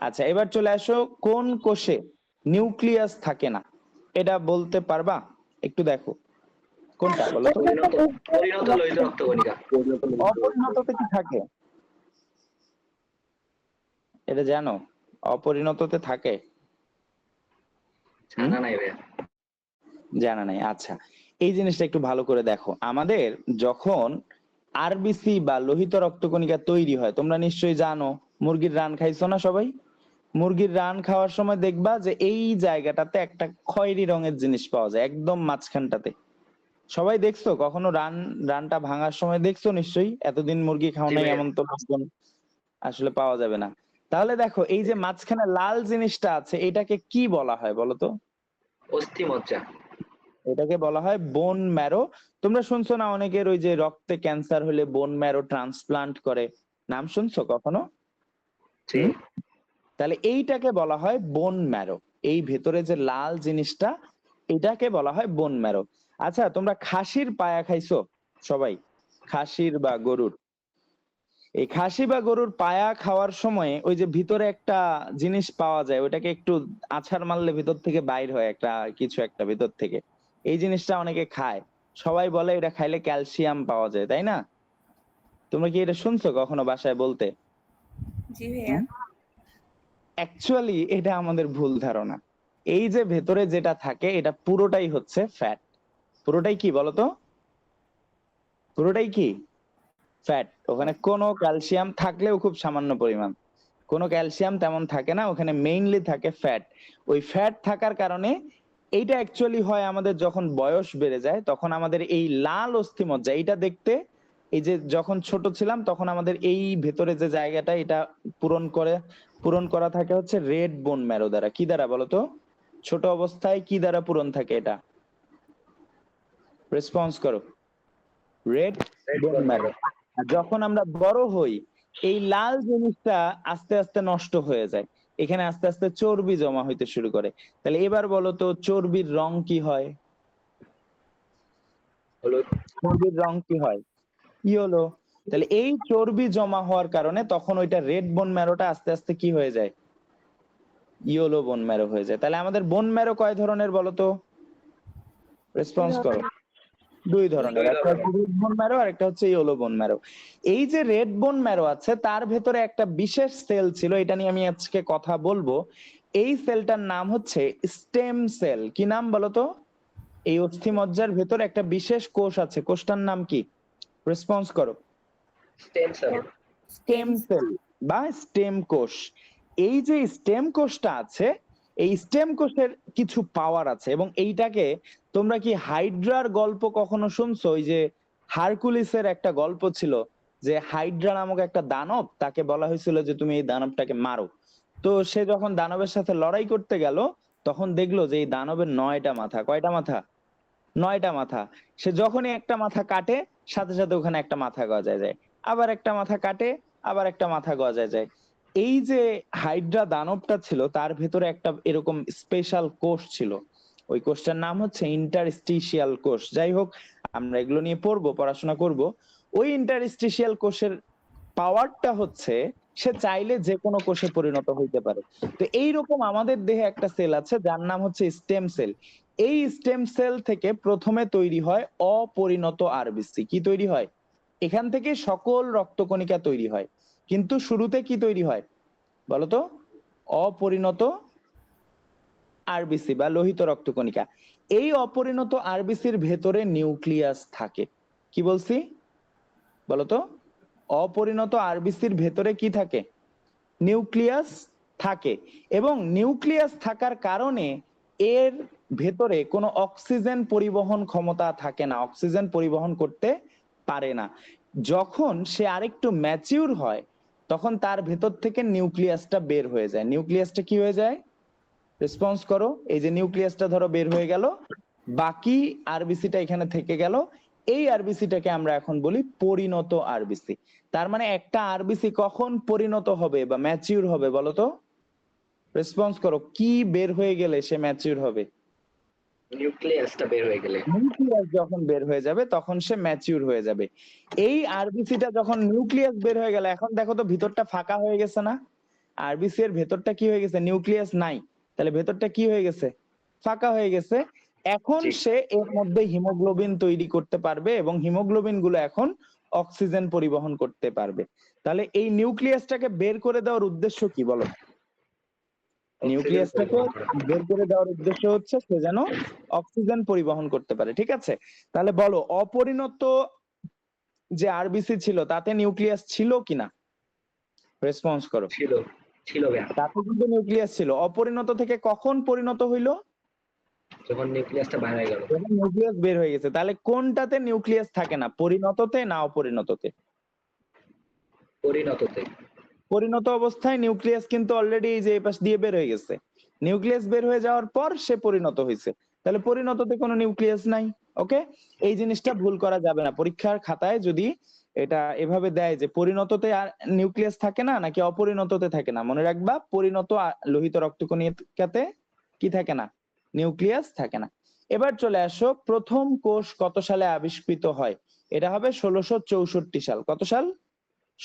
আচ্ছা এবার চলে আসো, কোন কোষে নিউক্লিয়াস থাকে না? এটা বলতে পারবা? একটু দেখো কোনটা বলো তো। পরিণত পরিণত লোহিত রক্তকণিকা। অপরিণততে কি থাকে এটা জানো? অপরিণততে থাকে? জানা নাই ভাইয়া। জানা নাই, আচ্ছা। এই জিনিসটা একটু ভালো করে দেখো। আমাদের যখন আরবিসি বা লোহিত রক্তকণিকা তৈরি হয়, তোমরা নিশ্চয়ই জানো, মুরগির রান খাইছো না সবাই? মুরগির রান খাওয়ার সময় দেখবা যে এই জায়গাটাতে একটা খয়েরি রঙের জিনিস পাওয়া যায়, একদম মাঝখানটাতে। সবাই দেখছো কখনো? রানটা ভাঙার সময় দেখছো নিশ্চয়ই। এতদিন মুরগি খাও জি নাই ভাইয়া। এমন তো লোকজন আসলে পাওয়া যাবে না। তাহলে দেখো, এই যে মাঝখানে লাল জিনিসটা আছে, এটাকে কি বলা হয় বলো তো? অস্থি মজ্জা। এটাকে বলা হয় বোন ম্যারো। তোমরা শুনছো না অনেকের ওই যে রক্তে ক্যান্সার হলে বোন ম্যারো ট্রান্সপ্লান্ট করে, নাম শুনছো কখনো? জি। হুম? তাহলে এইটাকে বলা হয় বোন ম্যারো। এই ভেতরে যে লাল জিনিসটা, এটাকে বলা হয় বোন ম্যারো। আচ্ছা, তোমরা খাসির পায়া খাইছো সবাই? খাসির বা গরুর, এই খাসি বা গরুর পায়া খাওয়ার সময় ওই যে ভিতরে একটা জিনিস পাওয়া যায়, ওটাকে একটু আছাড় মারলে ভিতর থেকে বাইর হয় একটা কিছু, একটা ভিতর থেকে। এই জিনিসটা অনেকে খায়, সবাই বলে এটা খাইলে ক্যালসিয়াম পাওয়া যায়, তাই না? তোমরা কি এটা শুনছো কখনো বাসায় বলতে? জি ভাইয়া। অ্যাকচুয়ালি এটা আমাদের ভুল ধারণা। এই যে ভেতরে যেটা থাকে এটা পুরোটাই হচ্ছে ফ্যাট। পুরোটাই কি বলতো? পুরোটাই কি ফ্যাট। ওখানে কোনো ক্যালসিয়াম থাকলেও খুব সামান্য পরিমাণ, কোনো ক্যালসিয়াম তেমন থাকে না, ওখানে মেইনলি থাকে ফ্যাট। ওই ফ্যাট থাকার কারণে এইটা অ্যাকচুয়ালি হয় আমাদের যখন বয়স বেড়ে যায়, তখন আমাদের এই লাল অস্থিমজ্জা, এইটা দেখতে, এই যে যখন ছোট ছিলাম তখন আমাদের এই ভেতরে যে জায়গাটা, এটা পূরণ করা থাকে হচ্ছে রেড বোন ম্যারো দ্বারা। কি দ্বারা বলতো? ছোট অবস্থায় কি দ্বারা পূরণ থাকে এটা? রেসপন্স করো। Red bone marrow. যখন আমরা বড় হই, এই লাল জিনিসটা আস্তে আস্তে নষ্ট হয়ে যায়, এখানে আস্তে আস্তে চর্বি জমা হইতে শুরু করে। তাহলে এবার বলো তো, চর্বির রং কি হয়? হলুদ। চর্বির রং কি হয়? ইয়েলো। তাহলে এই চর্বি জমা হওয়ার কারণে তখন ওইটা রেড বোন ম্যারোটা আস্তে আস্তে কি হয়ে যায়? ইয়েলো বোন ম্যারো হয়ে যায়। তাহলে আমাদের বোন ম্যারো কয় ধরনের বলো তো? রেসপন্স করো। দুই ধরনের, একটা হচ্ছে রেড বোন ম্যারো আর একটা হচ্ছে ইয়েলো বোন ম্যারো। এই যে রেড বোন ম্যারো আছে, তার ভেতরে একটা বিশেষ সেল ছিল, এটা নিয়ে আমি আজকে কথা বলবো। এই সেলটার নাম হচ্ছে স্টেম সেল। কি নাম বলতো? এই অস্থিমজ্জার ভেতরে একটা বিশেষ কোষ আছে, কোষটার নাম কি? রেসপন্স করো। Stem cell. স্টেম সেল বা স্টেম কোষ। এই যে স্টেম কোষটা আছে, এই স্টেম কোষের কিছু পাওয়ার আছে, এবং এইটাকে তোমরা কি হাইড্রার গল্প কখনো শুনছো? ওই যে হারকুলিসের একটা গল্প ছিল, যে হাইড্রা নামক একটা দানব, তাকে বলা হয়েছিল যে তুমি এই দানবটাকে মারো। তো সে যখন দানবের সাথে লড়াই করতে গেল, তখন দেখলো যে এই দানবের 9টা মাথা। কয়টা মাথা? 9টা মাথা। সে যখনই একটা মাথা কাটে, সাথে সাথে ওখানে একটা মাথা গজায় যায়, আবার একটা মাথা কাটে, আবার একটা মাথা গজায় যায়। এই যে হাইড্রা দানবটা ছিল, তার ভেতরে একটা এরকম স্পেশাল কোষ ছিল। ওই কোষটার নাম হচ্ছে ইন্টারস্টিশিয়াল কোষ। যাই হোক, আমরা এগুলো নিয়ে পড়বো, পড়াশোনা করব। ওই ইন্টারস্টিশিয়াল কোষের পাওয়ারটা হচ্ছে, সে চাইলে যে কোনো কোষে পরিণত হইতে পারে। তো এইরকম আমাদের দেহে একটা সেল আছে যার নাম হচ্ছে স্টেম সেল। এই স্টেম সেল থেকে প্রথমে তৈরি হয় অপরিণত আরবিসি। কি তৈরি হয়? এখান থেকে সকল রক্তকণিকা তৈরি হয়, কিন্তু শুরুতে কি তৈরি হয় বলতো? অপরিণত আরবিসি বা লোহিত রক্তকণিকা। এই অপরিণত আরবিসির ভেতরে নিউক্লিয়াস থাকে। কি বলছি বলতো? অপরিণত আরবিসির ভেতরে কি থাকে? নিউক্লিয়াস থাকে। এবং নিউক্লিয়াস থাকার কারণে এর ভেতরে কোনো অক্সিজেন পরিবহন ক্ষমতা থাকে না, অক্সিজেন পরিবহন করতে পারে না। যখন সে আরেকটু ম্যাচিউর হয়, তখন তার ভেতর থেকে নিউক্লিয়াসটা বের হয়ে যায়। নিউক্লিয়াসটা কি হয়ে যায়? রেসপন্স করো। এই যে নিউক্লিয়াসটা ধরো বের হয়ে গেল, বাকি আরবিসিটা এখানে থেকে গেল। এই আরবিসিটাকে আমরা এখন বলি পরিণত আরবিসি। তার মানে একটা আরবিসি কখন পরিণত হবে বা ম্যাচিউর হবে বলো তো? রেসপন্স করো, কি বের হয়ে গেলে সে ম্যাচিউর হবে? নিউক্লিয়াসটা বের হয়ে গেলে। নিউক্লিয়াস যখন বের হয়ে যাবে তখন সে ম্যাচিউর হয়ে যাবে। এই আরবিসিটা যখন নিউক্লিয়াস বের হয়ে গেল, এখন দেখো তো ভিতরটা ফাঁকা হয়ে গেছে না? আরবিসি এর ভেতরটা কি হয়ে গেছে? নিউক্লিয়াস নাই, তাহলে ভেতরটা কি হয়ে গেছে? ফাঁকা হয়ে গেছে। এখন ঠিক। সে এর মধ্যে হিমোগ্লোবিন তৈরি করতে পারবে এবং হিমোগ্লোবিন গুলো এখন অক্সিজেন পরিবহন করতে পারবে। তাহলে এই নিউক্লিয়াসটাকে বের করে দেওয়ার উদ্দেশ্য কি বলো? নিউক্লিয়াসটাকে বের করে দেওয়ার উদ্দেশ্য হচ্ছে সে যেন অক্সিজেন পরিবহন করতে পারে, ঠিক আছে? তাহলে বলো, অপরিণত যে আরবিসি ছিল তাতে নিউক্লিয়াস ছিল কিনা? রেসপন্স করো। ছিল, ছিল ভাইয়া। তাতে কিন্তু নিউক্লিয়াস ছিল। অপরিণত থেকে কখন পরিণত হইলো? যখন নিউক্লিয়াসটা বাইরে হয়ে গেল। যখন নিউক্লিয়াস বের হয়ে গেছে। তাহলে কোনটাতে নিউক্লিয়াস থাকে না, পরিণততে না অপরিণততে? পরিণততে। পরিণত অবস্থায় নিউক্লিয়াস কিন্তু অলরেডি এই যে এই পাশ দিয়ে বের হয়ে গেছে। নিউক্লিয়াস বের হয়ে যাওয়ার পর সে পরিণত হয়েছে, তাহলে পরিণততে কোনো নিউক্লিয়াস নাই। ওকে, এই জিনিসটা ভুল করা যাবে না। পরীক্ষার খাতায় যদি এটা এভাবে দেয় যে পরিণততে আর নিউক্লিয়াস থাকে না নাকি অপরিণততে থাকে না, মনে রাখবা পরিণত লোহিত রক্তকণিকাতে কি থাকে না? নিউক্লিয়াস থাকে না। এবার চলে আসো, প্রথম কোষ কত সালে আবিষ্কৃত হয়? এটা হবে 1664 সাল। কত সাল?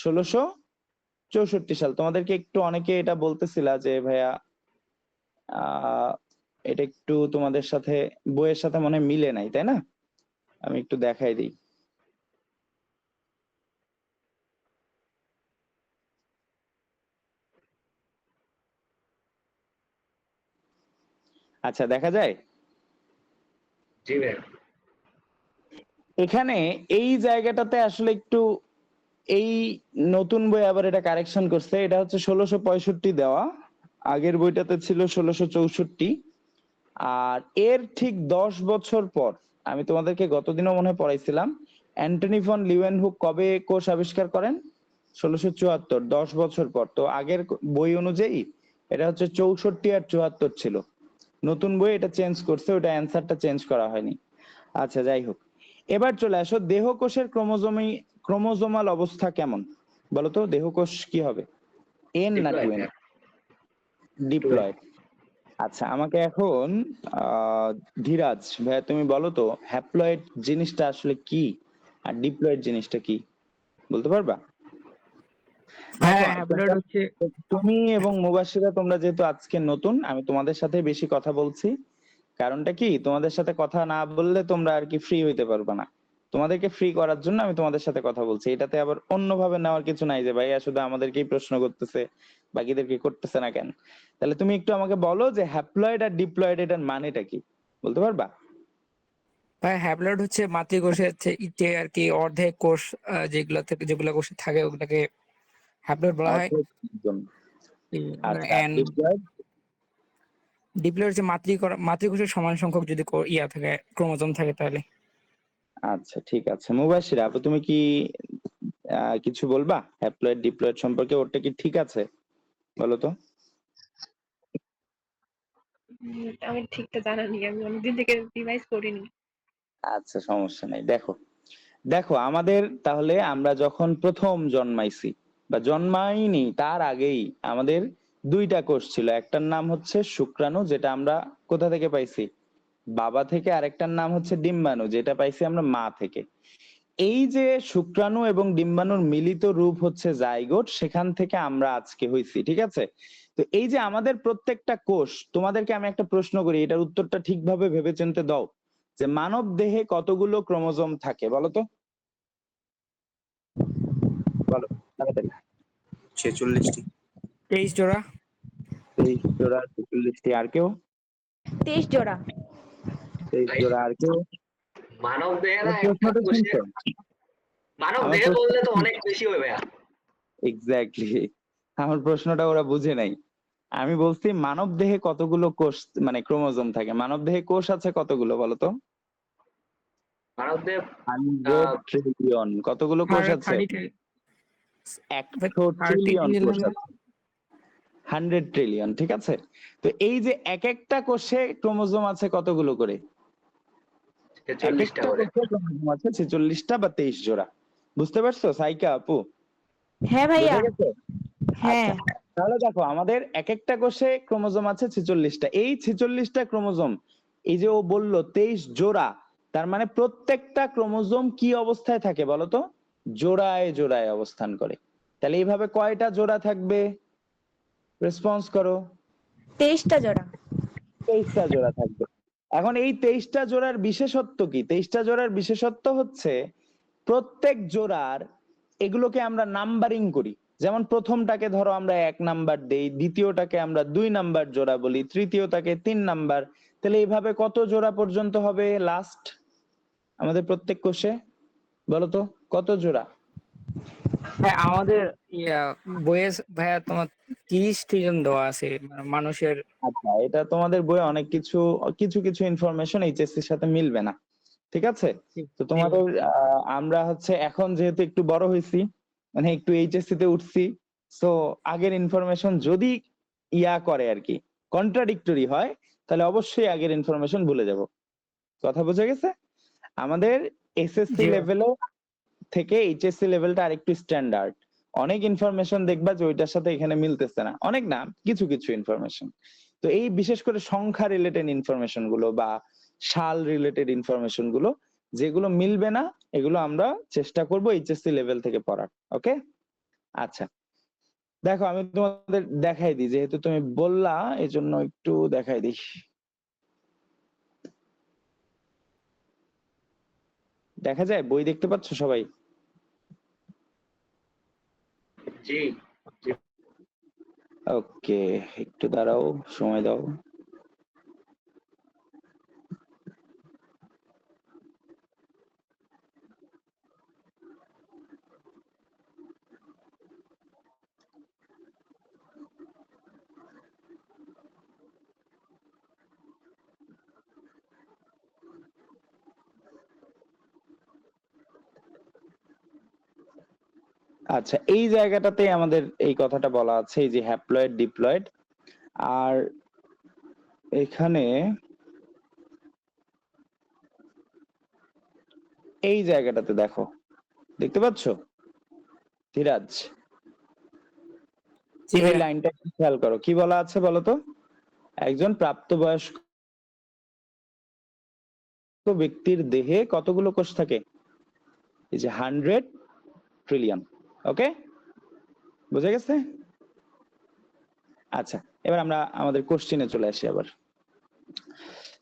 1664 সাল। তোমাদেরকে একটু অনেকে এটা বলতেছিলা যে ভাইয়া এটা একটু তোমাদের সাথে বইয়ের সাথে মনে হয় মিলে নাই, তাই না? আমি একটু দেখাই দিই। আচ্ছা, দেখা যায় জি ভাইয়া। এখানে এই জায়গাটাতে আসলে একটু এই নতুন বই আবার এটা কারেকশন করছে। এটা হচ্ছে 1665 দেওয়া, আগের বইটাতে ছিল 1664। আর এর ঠিক 10 বছর পর, আমি তোমাদেরকে গতদিনও মনে হয় পড়াইছিলাম, অ্যান্টনি ফন লিউয়েনহুক কবে কোষ আবিষ্কার করেন? 1674, 10 বছর পর। তো আগের বই অনুযায়ী এটা হচ্ছে 64 আর 74 ছিল। নতুন বই এটা চেঞ্জ করছে, ওটা অ্যান্সারটা চেঞ্জ করা হয়নি। আচ্ছা, যাই হোক, এবার চলে আসো, দেহকোষের ক্রোমোজোমাল অবস্থা কেমন বলতো? দেহকোষ কি হবে, এন না টু এন? ডিপ্লয়েড। আচ্ছা, আমাকে এখন ধীরাজ ভাইয়া তুমি বলো তো, হ্যাপ্লয়েড জিনিসটা আসলে কি আর ডিপ্লয়েড জিনিসটা কি, বলতে পারবা? হ্যাঁ, দেখো, হ্যাপ্লয়েড হচ্ছে তুমি এবং মুবাশিরা তোমরা যেহেতু আজকে নতুন, আমি তোমাদের সাথে বেশি কথা বলছি। কারণটা কি, তোমাদের সাথে কথা না বললে তোমরা আর কি ফ্রি হইতে পারবে না। তোমাদেরকে ফ্রি করার জন্য আমি তোমাদের সাথে কথা বলছি। এটাতে আবার অন্যভাবে নেওয়ার কিছু নাই যে ভাইয়া শুধু আমাদেরকেই প্রশ্ন করতেছে, বাকিদেরকে করতেছে না কেন। তাহলে তুমি একটু আমাকে বলো যে হ্যাপ্লয়েড আর ডিপ্লয়েড এটার মানেটা কি, বলতে পারবা? ভাই, হ্যাপ্লয়েড হচ্ছে মাতৃকোষের যে আর কি অর্ধেক কোষ, যেগুলো কোষে থাকে ওগুলাকে হ্যাপ্লয়েড বলা হয়। আচ্ছা, এন্ড ডিপ্লয়েড? ডিপ্লয়েড হচ্ছে মাতৃকোষের সমান সংখ্যক যদি থাকে, ক্রোমোজোম থাকে তাহলে। আচ্ছা, ঠিক আছে। মুবাশিরা আপু, তুমি কি কিছু বলবা হ্যাপ্লয়েড ডিপ্লয়েড সম্পর্কে? ওটা কি ঠিক আছে বলো তো? আমি ঠিকটা জানা নেই, আমি অনেকদিন থেকে রিভাইজ করিনি। আচ্ছা, সমস্যা নাই। দেখো দেখো আমাদের তাহলে আমরা যখন প্রথম জন্মাইছি বা জন্মাইনি তার আগেই আমাদের দুইটা কোষ ছিল। একটার নাম হচ্ছে শুক্রাণু, যেটা আমরা কোথা থেকে পাইছি? বাবা থেকে। আরেকটার নাম হচ্ছে ডিম্বাণু, যেটা পাইছি আমরা মা থেকে। এই যে শুক্রাণু এবং ডিম্বাণুর মিলিত রূপ হচ্ছে জাইগোট, সেখান থেকে আমরা আজকে হইছি, ঠিক আছে? তো এই যে আমাদের প্রত্যেকটা কোষ, তোমাদেরকে আমি একটা প্রশ্ন করি, এটার উত্তরটা ঠিকভাবে ভেবেচিন্তে দাও, যে মানব দেহে কতগুলো ক্রোমোজোম থাকে বলো তো? বলো তাড়াতাড়ি। 46টি। 23 জোড়া। 23 জোড়া, 46টি। আর কেউ? 23 জোড়া। 23 জোড়া। আর কেউ? মানব দেহে না আমার একটা প্রশ্নটা কোষে, শুনছো? মানব আমার দেহে প্রশ্ন বললে তো অনেক বেশি হবে ভাইয়া। এক্স্যাক্টলি, আমার প্রশ্নটা ওরা বুঝে নাই। আমি বলছি মানব দেহে কতগুলো কোষ মানে ক্রোমোজোম থাকে। মানব দেহে কোষ আছে কতগুলো বলো তো? মানব দেহে 100 ট্রিলিয়ন। কতগুলো কোষ আছে? 100 ট্রিলিয়ন কোষ আছে। 100 ট্রিলিয়ন, ঠিক আছে? তো এই যে এক একটা কোষে ক্রোমোজোম আছে কতগুলো করে? এক 46টা একটা করে। কোষে ক্রোমোজোম আছে 46টা বা 23 জোড়া। বুঝতে পারছো সাইকা আপু? হ্যাঁ ভাইয়া। বুঝে গেছে? হ্যাঁ। আচ্ছা, তাহলে দেখো আমাদের এক একটা কোষে ক্রোমোজোম আছে 46টা। এই 46টা ক্রোমোজোম, এই যে ও বললো 23 জোড়া, তার মানে প্রত্যেকটা ক্রোমোজোম কি অবস্থায় থাকে বলতো? জোড়ায় জোড়ায় অবস্থান করে। তাহলে এইভাবে কয়টা জোড়া থাকবে? রেসপন্স করো। 23টা জোড়া। 23টা জোড়া থাকবে। এখন এই 23টা জোড়ার বিশেষত্ব কি? 23টা জোড়ার বিশেষত্ব হচ্ছে প্রত্যেক জোড়ার, এগুলোকে আমরা নাম্বারিং করি। যেমন প্রথমটাকে ধরো আমরা 1 নাম্বার দেই, দ্বিতীয়টাকে আমরা 2 নাম্বার জোড়া বলি, তৃতীয়টাকে 3 নাম্বার। তাহলে এইভাবে কত জোড়া পর্যন্ত হবে লাস্ট আমাদের প্রত্যেক কোষে? বলতো কত জোড়া? হ্যাঁ, আমাদের বইয়ে ভাইয়া তোমার 30টি জন দেওয়া আছে, মানে মানুষের। আচ্ছা, এটা তোমাদের বইয়ে অনেক কিছু কিছু কিছু ইনফরমেশন এইচএসসি এর সাথে মিলবে না, ঠিক আছে? তো তোমাদের আমরা হচ্ছে এখন যেহেতু একটু বড় হয়েছি, মানে একটু এইচএসসি তে উঠছি, সো আগের ইনফরমেশন যদি ইয়া করে আর কি, কন্ট্রাডিক্টরি হয়, তাহলে অবশ্যই আগের ইনফরমেশন ভুলে যাব। কথা বোঝা গেছে? আমাদের এসএসসি জি। লেভেলে থেকে এইচএসসি লেভেলটা আরেকটু স্ট্যান্ডার্ড। অনেক ইনফরমেশন দেখবা যে ওইটার সাথে এখানে মিলতেছে না, অনেক না, কিছু কিছু ইনফরমেশন। তো এই বিশেষ করে সংখ্যা রিলেটেড ইনফরমেশন গুলো বা সাল রিলেটেড ইনফরমেশন গুলো যেগুলো মিলবে না, এগুলো আমরা চেষ্টা করব এইচএসসি লেভেল থেকে পড়ার। ওকে? আচ্ছা, দেখো আমি তোমাদের দেখাই দিই, যেহেতু তুমি বললা এই জন্য একটু দেখাই দিই। দেখা যায়? বই দেখতে পাচ্ছ সবাই? জি। ওকে, একটু দাঁড়াও, সময় দাও। আচ্ছা, এই জায়গাটাতে আমাদের এই কথাটা বলা আছে, এই যে হ্যাপ্লয়েড ডিপ্লয়েড। আর এখানে এই জায়গাটাতে দেখো, দেখতে পাচ্ছ ধীরাজ? জি এই ভাইয়া। লাইনটা একটু খেয়াল করো, কি বলা আছে বলো তো? একজন প্রাপ্তবয়স্ক ব্যক্তির দেহে কতগুলো কোষ থাকে? এই যে 100 ট্রিলিয়ন। ওকে, বুঝে গেছে? আচ্ছা, এবার আমরা আমাদের কোশ্চেনে চলে আসি আবার।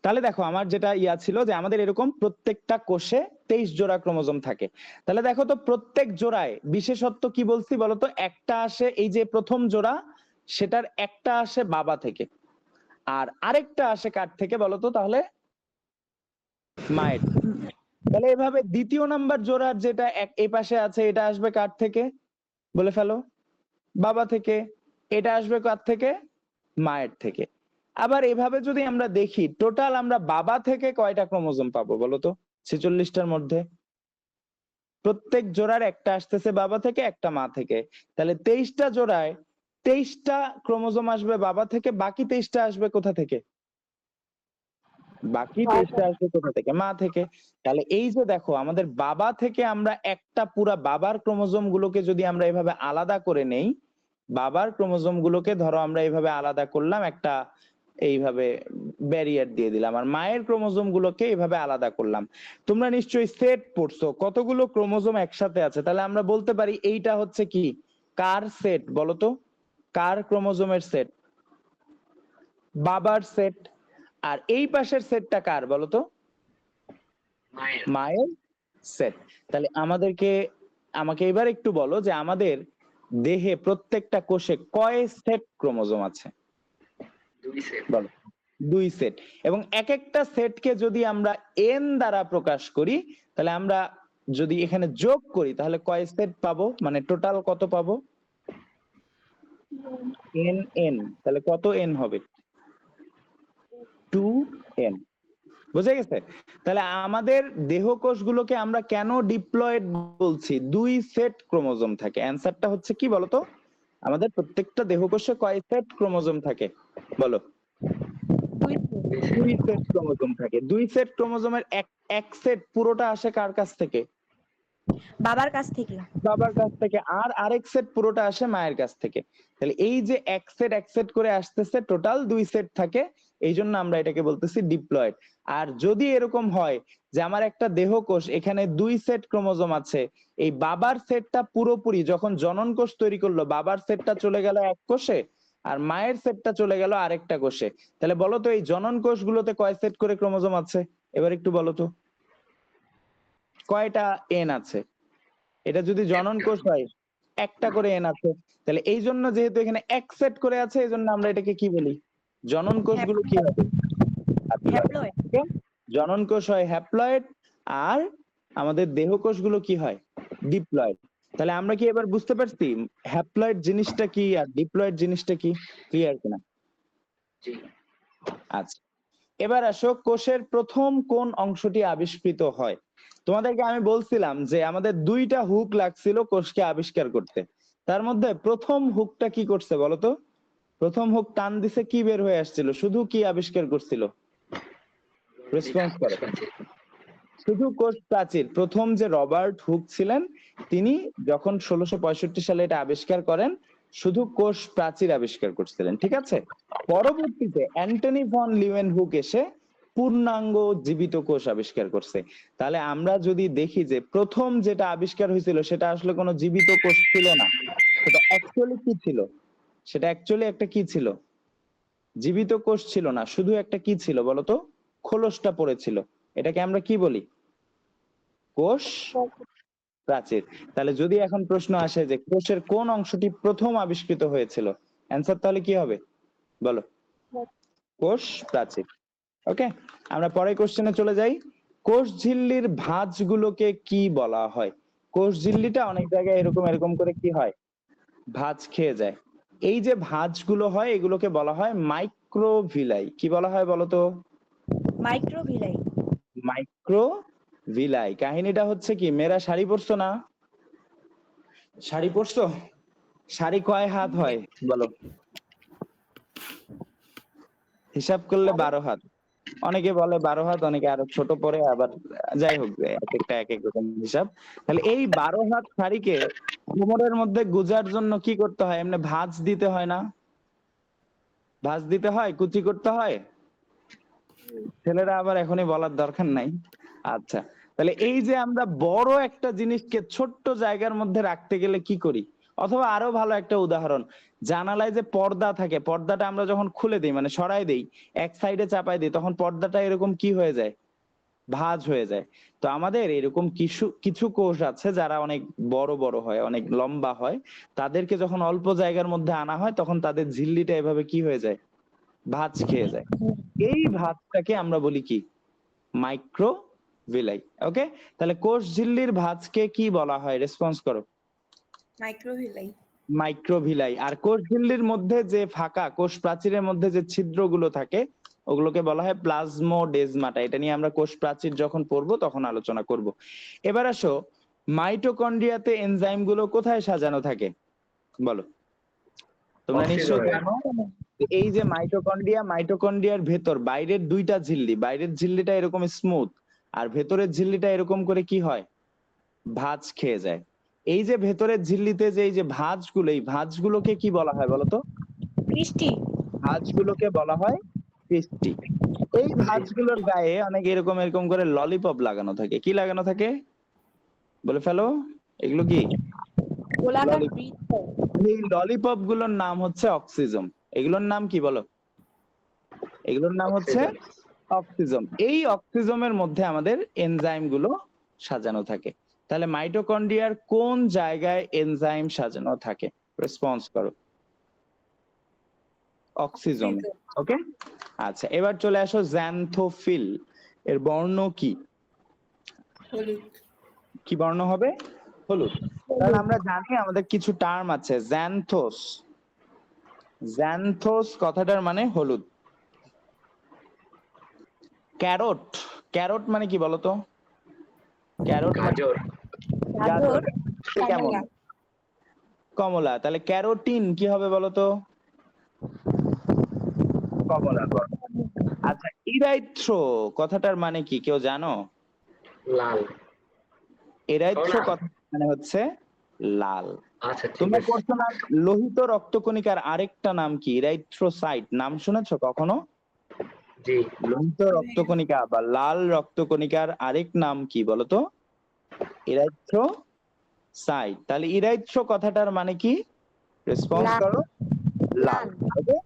তাহলে দেখো আমার যেটা ইয়া ছিল যে আমাদের এরকম প্রত্যেকটা কোষে 23 জোড়া ক্রোমোজোম থাকে। তাহলে দেখো তো প্রত্যেক জোড়ায় বিশেষত্ব কি বলছি বলতো? একটা আসে, এই যে প্রথম জোড়া, সেটার একটা আসে বাবা থেকে, আর আরেকটা আসে কার থেকে বলতো তাহলে? মায়ের। তাহলে এভাবে দ্বিতীয় নাম্বার জোড়ার যেটা এই পাশে আছে, এটা আসবে কার থেকে? বলে ফেলো। বাবা থেকে। এটা আসবে কার থেকে? মায়ের থেকে। আবার এভাবে যদি আমরা দেখি, টোটাল আমরা বাবা থেকে কয়টা ক্রোমোজোম পাবো বলতো 46টার মধ্যে? প্রত্যেক জোড়ার একটা আসতেছে বাবা থেকে, একটা মা থেকে। তাহলে 23টা জোড়ায় 23টা ক্রোমোজোম আসবে বাবা থেকে, বাকি 23টা আসবে কোথা থেকে? বাকি 23টা আসবে কোথা থেকে? মা থেকে। তাহলে এই যে দেখো আমাদের বাবা থেকে আমরা একটা পুরা বাবার ক্রোমোজোম গুলোকে যদি আমরা এভাবে আলাদা করে নেই, বাবার ক্রোমোজোম গুলোকে ধরো আমরা এইভাবে আলাদা করলাম, একটা এইভাবে ব্যারিয়ার দিয়ে দিলাম, আর মায়ের ক্রোমোজোম গুলোকে এইভাবে আলাদা করলাম। তোমরা নিশ্চয়ই সেট পড়ছো, কতগুলো ক্রোমোজোম একসাথে আছে। তাহলে আমরা বলতে পারি এইটা হচ্ছে কি, কার সেট বলতো? কার ক্রোমোজোমের সেট? বাবার সেট। আর এই পাশের সেটটা কার বলতো? মায়ের সেট। তাহলে আমাকে এবার একটু বলো যে আমাদের দেহে প্রত্যেকটা কোষে কয় সেট ক্রোমোজোম আছে? 2 সেট। বলো। 2 সেট। এবং এক একটা সেটকে যদি আমরা এন দ্বারা প্রকাশ করি, তাহলে আমরা যদি এখানে যোগ করি তাহলে কয় সেট পাবো, মানে টোটাল কত পাবো? N N. তাহলে কত এন হবে? 2n। বুঝে গেছে? তাহলে আমাদের দেহকোষগুলোকে আমরা কেন ডিপ্লয়েড বলছি? 2 সেট ক্রোমোজোম থাকে। অ্যানসারটা হচ্ছে কি বলতো? আমাদের প্রত্যেকটা দেহকোষে কয় সেট ক্রোমোজোম থাকে বলো? 2 সেট। দুই সেট ক্রোমোজোম থাকে। দুই সেট ক্রোমোজোমের এক সেট পুরোটা আসে কার কাছ থেকে? বাবার কাছ থেকে। বাবার কাছ থেকে। আর আরেক সেট পুরোটা আসে মায়ের কাছ থেকে। তাহলে এই যে এক সেট করে আসতেছে, টোটাল দুই সেট থাকে, এই জন্য আমরা এটাকে বলতেছি ডিপ্লয়েড। আর যদি এরকম হয় যে আমার একটা দেহকোষ, এখানে দুই সেট ক্রোমোজোম আছে, এই বাবার সেটটা পুরোপুরি যখন জনন কোষ তৈরি করলো, বাবার সেটটা চলে গেল এক কোষে আর মায়ের সেটটা চলে গেল আরেকটা কোষে, তাহলে বলো তো এই জনন কোষগুলোতে কয় সেট করে ক্রোমোজোম আছে? এবার একটু বলো তো কয়টা এন আছে? এটা যদি জনন কোষ হয় একটা করে এন আছে। তাহলে এই জন্য যেহেতু এখানে এক সেট করে আছে, এই জন্য আমরা এটাকে কি বলি? জনন কোষগুলো কি হবে? হ্যাপ্লয়েড। ওকে, জনন কোষ হয় হ্যাপ্লয়েড, আর আমাদের দেহ কোষগুলো কি হয়? ডিপ্লয়েড। তাহলে আমরা কি এবার বুঝতে পারছি হ্যাপ্লয়েড জিনিসটা কি আর ডিপ্লয়েড জিনিসটা কি? ক্লিয়ার কিনা? জি। আচ্ছা, এবার আসো কোষের প্রথম কোন অংশটি আবিষ্কৃত হয়? তোমাদেরকে আমি বলছিলাম যে আমাদের দুইটা হুক লাগছিল কোষকে আবিষ্কার করতে, তার মধ্যে প্রথম হুকটা কি করছে বলতো? প্রথম হুক টান দিছে, কি বের হয়ে আসছিল? শুধু কি আবিষ্কার করছিল? রেসপন্স করো। শুধু কোষ প্রাচীর। প্রথম যে রবার্ট হুক ছিলেন, তিনি যখন 1665 সালে এটা আবিষ্কার করেন, শুধু কোষ প্রাচীর আবিষ্কার করছিলেন, ঠিক আছে? পরবর্তীতে অ্যান্টনি ভন লিউয়েনহুক এসে পূর্ণাঙ্গ জীবিত কোষ আবিষ্কার করছে। তাহলে আমরা যদি দেখি যে প্রথম যেটা আবিষ্কার হয়েছিল সেটা আসলে কোনো জীবিত কোষ ছিল না, সেটা অ্যাকচুয়ালি কি ছিল? সেটা অ্যাকচুয়ালি একটা কি ছিল? জীবিত কোষ ছিল না, শুধু একটা কি ছিল বলতো? খোলসটা পড়েছিল। এটাকে আমরা কি বলি? কোষ প্রাচীর। তাহলে যদি এখন প্রশ্ন আসে যে কোষের কোন অংশটি প্রথম আবিষ্কৃত হয়েছিল, অ্যান্সার তাহলে কি হবে বলো? কোষ প্রাচীর। ওকে, আমরা পরের কোশ্চেনে চলে যাই। কোষ ঝিল্লির ভাঁজগুলোকে কি বলা হয়? কোষ ঝিল্লিটা অনেক জায়গায় এরকম এরকম করে কি হয়? ভাঁজ খেয়ে যায়। এই যে ভাঁজগুলো হয় এগুলোকে বলা হয় মাইক্রোভিলাই। কি বলা হয় বলতো? মাইক্রোভিলাই। মাইক্রোভিলাই। কাহিনীটা হচ্ছে কি, মেয়েরা শাড়ি পরছো না? শাড়ি পরছো? শাড়ি কয় হাত হয় বলো? হিসাব করলে 12 হাত। অনেকে বলে 12 হাত, অনেকে আরো ছোট পরে, আবার যাই হোক এক একটা এক এক রকম হিসাব। তাহলে এই 12 হাত শাড়িকে কোমরের মধ্যে গুজার জন্য কি করতে হয়? এমনি ভাঁজ দিতে হয় না? ভাঁজ দিতে হয়, কুচি করতে হয়। ছেলেরা আবার এখনই বলার দরকার নাই। আচ্ছা, তাহলে এই যে আমরা বড় একটা জিনিসকে ছোট্ট জায়গার মধ্যে রাখতে গেলে কি করি? অথবা আরো ভালো একটা উদাহরণ, জানালায় যে পর্দা থাকে, পর্দাটা আমরা যখন খুলে দিই মানে সরাই দিই, এক সাইডে চাপাই দিই, তখন পর্দাটা এরকম কি হয়ে যায়? ভাঁজ হয়ে যায়। তো আমাদের এরকম কিছু কিছু কোষ আছে যারা অনেক বড় বড় হয়, অনেক লম্বা হয়, তাদেরকে যখন অল্প জায়গার মধ্যে আনা হয় তখন তাদের ঝিল্লিটা এভাবে কি হয়ে যায়? ভাঁজ খেয়ে যায়। এই ভাঁজটাকে আমরা বলি কি? মাইক্রোভিলাই। ওকে, তাহলে কোষ ঝিল্লির ভাঁজকে কি বলা হয়? রেসপন্স করো। মাইক্রোভিলাই। মাইক্রোভিলাই। আর কোষ ঝিল্লির মধ্যে যে ফাঁকা, কোষ প্রাচীরের মধ্যে যে ছিদ্রগুলো থাকে ওগুলোকে বলা হয় প্লাজমোডেজমাটা। এটা নিয়ে আমরা কোষ প্রাচীর যখন পড়বো তখন আলোচনা করব। এবার আসো, মাইটোকন্ড্রিয়াতে এনজাইম গুলো কোথায় সাজানো থাকে বলো? তোমরা নিশ্চয়ই জানো এই যে মাইটোকন্ড্রিয়ার ভেতর বাইরের দুইটা ঝিল্লি, বাইরের ঝিল্লিটা এরকম স্মুথ আর ভেতরের ঝিল্লিটা এরকম করে কি হয়? ভাঁজ খেয়ে যায়। এই যে ভেতরের ঝিল্লিতে যে এই যে ভাঁজগুলো, এই ভাঁজগুলোকে কি বলা হয় বলতো? কৃষ্টি। ভাঁজগুলোকে বলা হয় ক্রিস্টি। এই ভাঁজগুলোর গায়ে অনেক এরকম এরকম করে ললিপপ লাগানো থাকে। কি লাগানো থাকে বলে ফেলো? এগুলো কি? গোলাকার ললিপপ। বৃত্ত। এই ললিপপ গুলোর নাম হচ্ছে অক্সিজম। এগুলোর নাম কি বলো? এগুলোর নাম হচ্ছে অক্সিজম। এই অক্সিজমের মধ্যে আমাদের এনজাইম গুলো সাজানো থাকে। তাহলে মাইটোকন্ড্রিয়ার কোন জায়গায় এনজাইম সাজানো থাকে? রেসপন্স করো। অক্সিজম। ওকে, আচ্ছা, এবার চলে আসো জ্যান্থোফিল। এর বর্ণ কি? হলুদ। কি বর্ণ হবে? হলুদ। কারণ আমরা জানি আমাদের কিছু টার্ম আছে, জ্যান্থোস। জ্যান্থোস কথাটার মানে হলুদ। ক্যারোট। ক্যারোট মানে কি বলতো? ক্যারোট মানে গাজর। গাজর। গাজর। কেমন? কমলা। কমলা। তাহলে ক্যারোটিন কি হবে বলতো? কমলা। আচ্ছা, ইরাইথ্র কথাটার মানে কি কেউ জানো? লাল। ইরাইথ্র সোনা। কথা মানে হচ্ছে লাল। আচ্ছা ঠিক তোমরা আছে। পড়ছো না লোহিত রক্তকণিকার আরেকটা নাম কি? ইরাইথ্রোসাইট, নাম শুনেছো কখনো? জি। লোহিত রক্তকণিকা বা লাল রক্তকণিকার আরেক নাম কি বলতো? ইরাইথ্রোসাইট। তাহলে ইরাইথ্র কথাটার মানে কি? রেসপন্স লাল। করো। লাল। লাল। ওকে।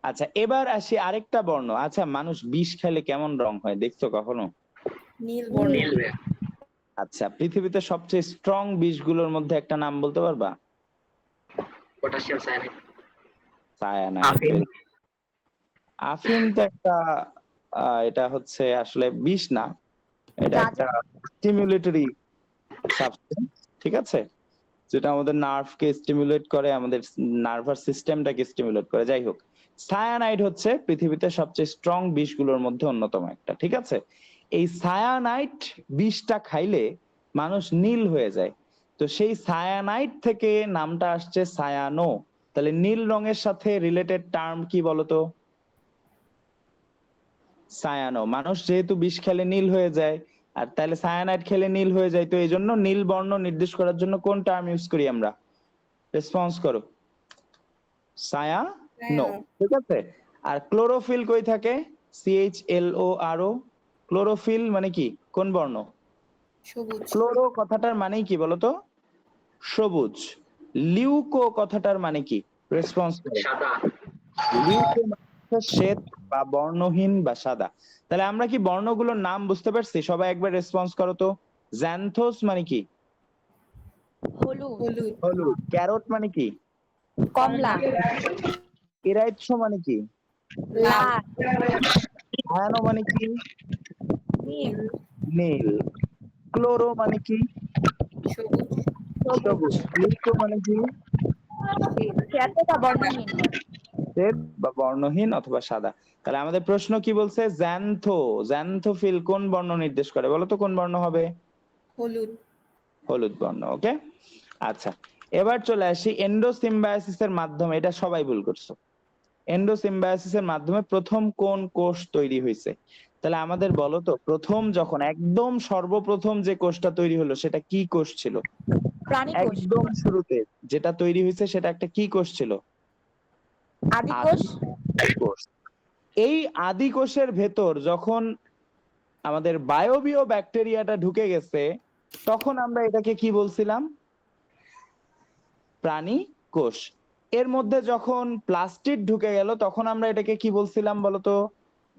আচ্ছা, এবার আসি আরেকটা বর্ণ। আচ্ছা, মানুষ বিষ খেলে কেমন রং হয় দেখছো কখনো? নীল বর্ণ। নীল ভাইয়া। আচ্ছা, পৃথিবীতে সবচেয়ে স্ট্রং বিষগুলোর মধ্যে একটা নাম বলতে পারবা? Potassium cyanide. সায়ানাইড। আফিম। আফিম তো একটা এটা হচ্ছে আসলে বিষ না, এটা একটা গাঁজা। স্টিমুলেটরি সাবস্টেন্স, ঠিক আছে, যেটা আমাদের নার্ভকে স্টিমুলেট করে, আমাদের নার্ভাস সিস্টেমটাকে স্টিমুলেট করে। যাই হোক, সায়ানাইড হচ্ছে পৃথিবীতে সবচেয়ে স্ট্রং বিষগুলোর মধ্যে অন্যতম একটা, ঠিক আছে। এই সায়ানাইড বিষটা খাইলে মানুষ নীল হয়ে যায়। তো সেই সায়ানাইড থেকে নামটা আসছে সায়ানো। তাহলে নীল রঙের সাথে রিলেটেড টার্ম কি বলতো? সায়ানো। মানুষ যেহেতু বিষ খেলে নীল হয়ে যায়, আর তাহলে সায়ানাইড খেলে নীল হয়ে যায়, তো এই জন্য নীল বর্ণ নির্দেশ করার জন্য কোন টার্ম ইউজ করি আমরা? রেসপন্স করো। সায়ানো, ঠিক আছে। আর ক্লোরোফিল কই থাকে? CHLORO। ক্লোরোফিল মানে কি, কোন বর্ণ? সবুজ। ক্লোরো কথাটার মানে কি বলতো? সবুজ। লিউকো কথাটার মানে কি? রেসপন্স করো। সাদা। লিউকো মানে হচ্ছে শ্বেত বা বর্ণহীন বা সাদা। তাহলে আমরা কি বর্ণগুলোর নাম বুঝতে পারছি? সবাই একবার রেসপন্স করো তো। জ্যান্থোস মানে কি? হলুদ। হলুদ। হলুদ। ক্যারোট মানে কি? কমলা। ইরাইথ্রো মানে কি? লাল। লাল। সায়ানো মানে কি? নীল। নীল। ক্লোরো মানে কি? সবুজ। সবুজ। লিউকো মানে কি? শ্বেত বা বর্ণহীন। শ্বেত বা বর্ণহীন অথবা সাদা। তাহলে আমাদের প্রশ্ন কি বলছে? জ্যান্থোফিল কোন বর্ণ নির্দেশ করে বলো তো? কোন বর্ণ হবে? হলুদ। হলুদ বর্ণ। ওকে। আচ্ছা, এবার চলে আসি এন্ডোসিম্বায়োসিসের মাধ্যমে, এটা সবাই ভুল করছো। এন্ডোসিম্বায়োসিসের মাধ্যমে প্রথম কোন কোষ তৈরি হয়েছে? তাহলে আমাদের বলো তো, প্রথম যখন একদম সর্বপ্রথম যে কোষটা তৈরি হলো সেটা কি কোষ ছিল? প্রাণী কোষ। একদম শুরুতে যেটা তৈরি হয়েছে সেটা একটা কি কোষ ছিল? আদি কোষ। আদি কোষ। এই আদি কোষের ভেতর যখন আমাদের বায়বীয় ব্যাকটেরিয়াটা ঢুকে গেছে, তখন আমরা এটাকে কি বলছিলাম? প্রাণী কোষ। এর মধ্যে যখন প্লাস্টিড ঢুকে গেল, তখন আমরা এটাকে কি বলছিলাম বলতো?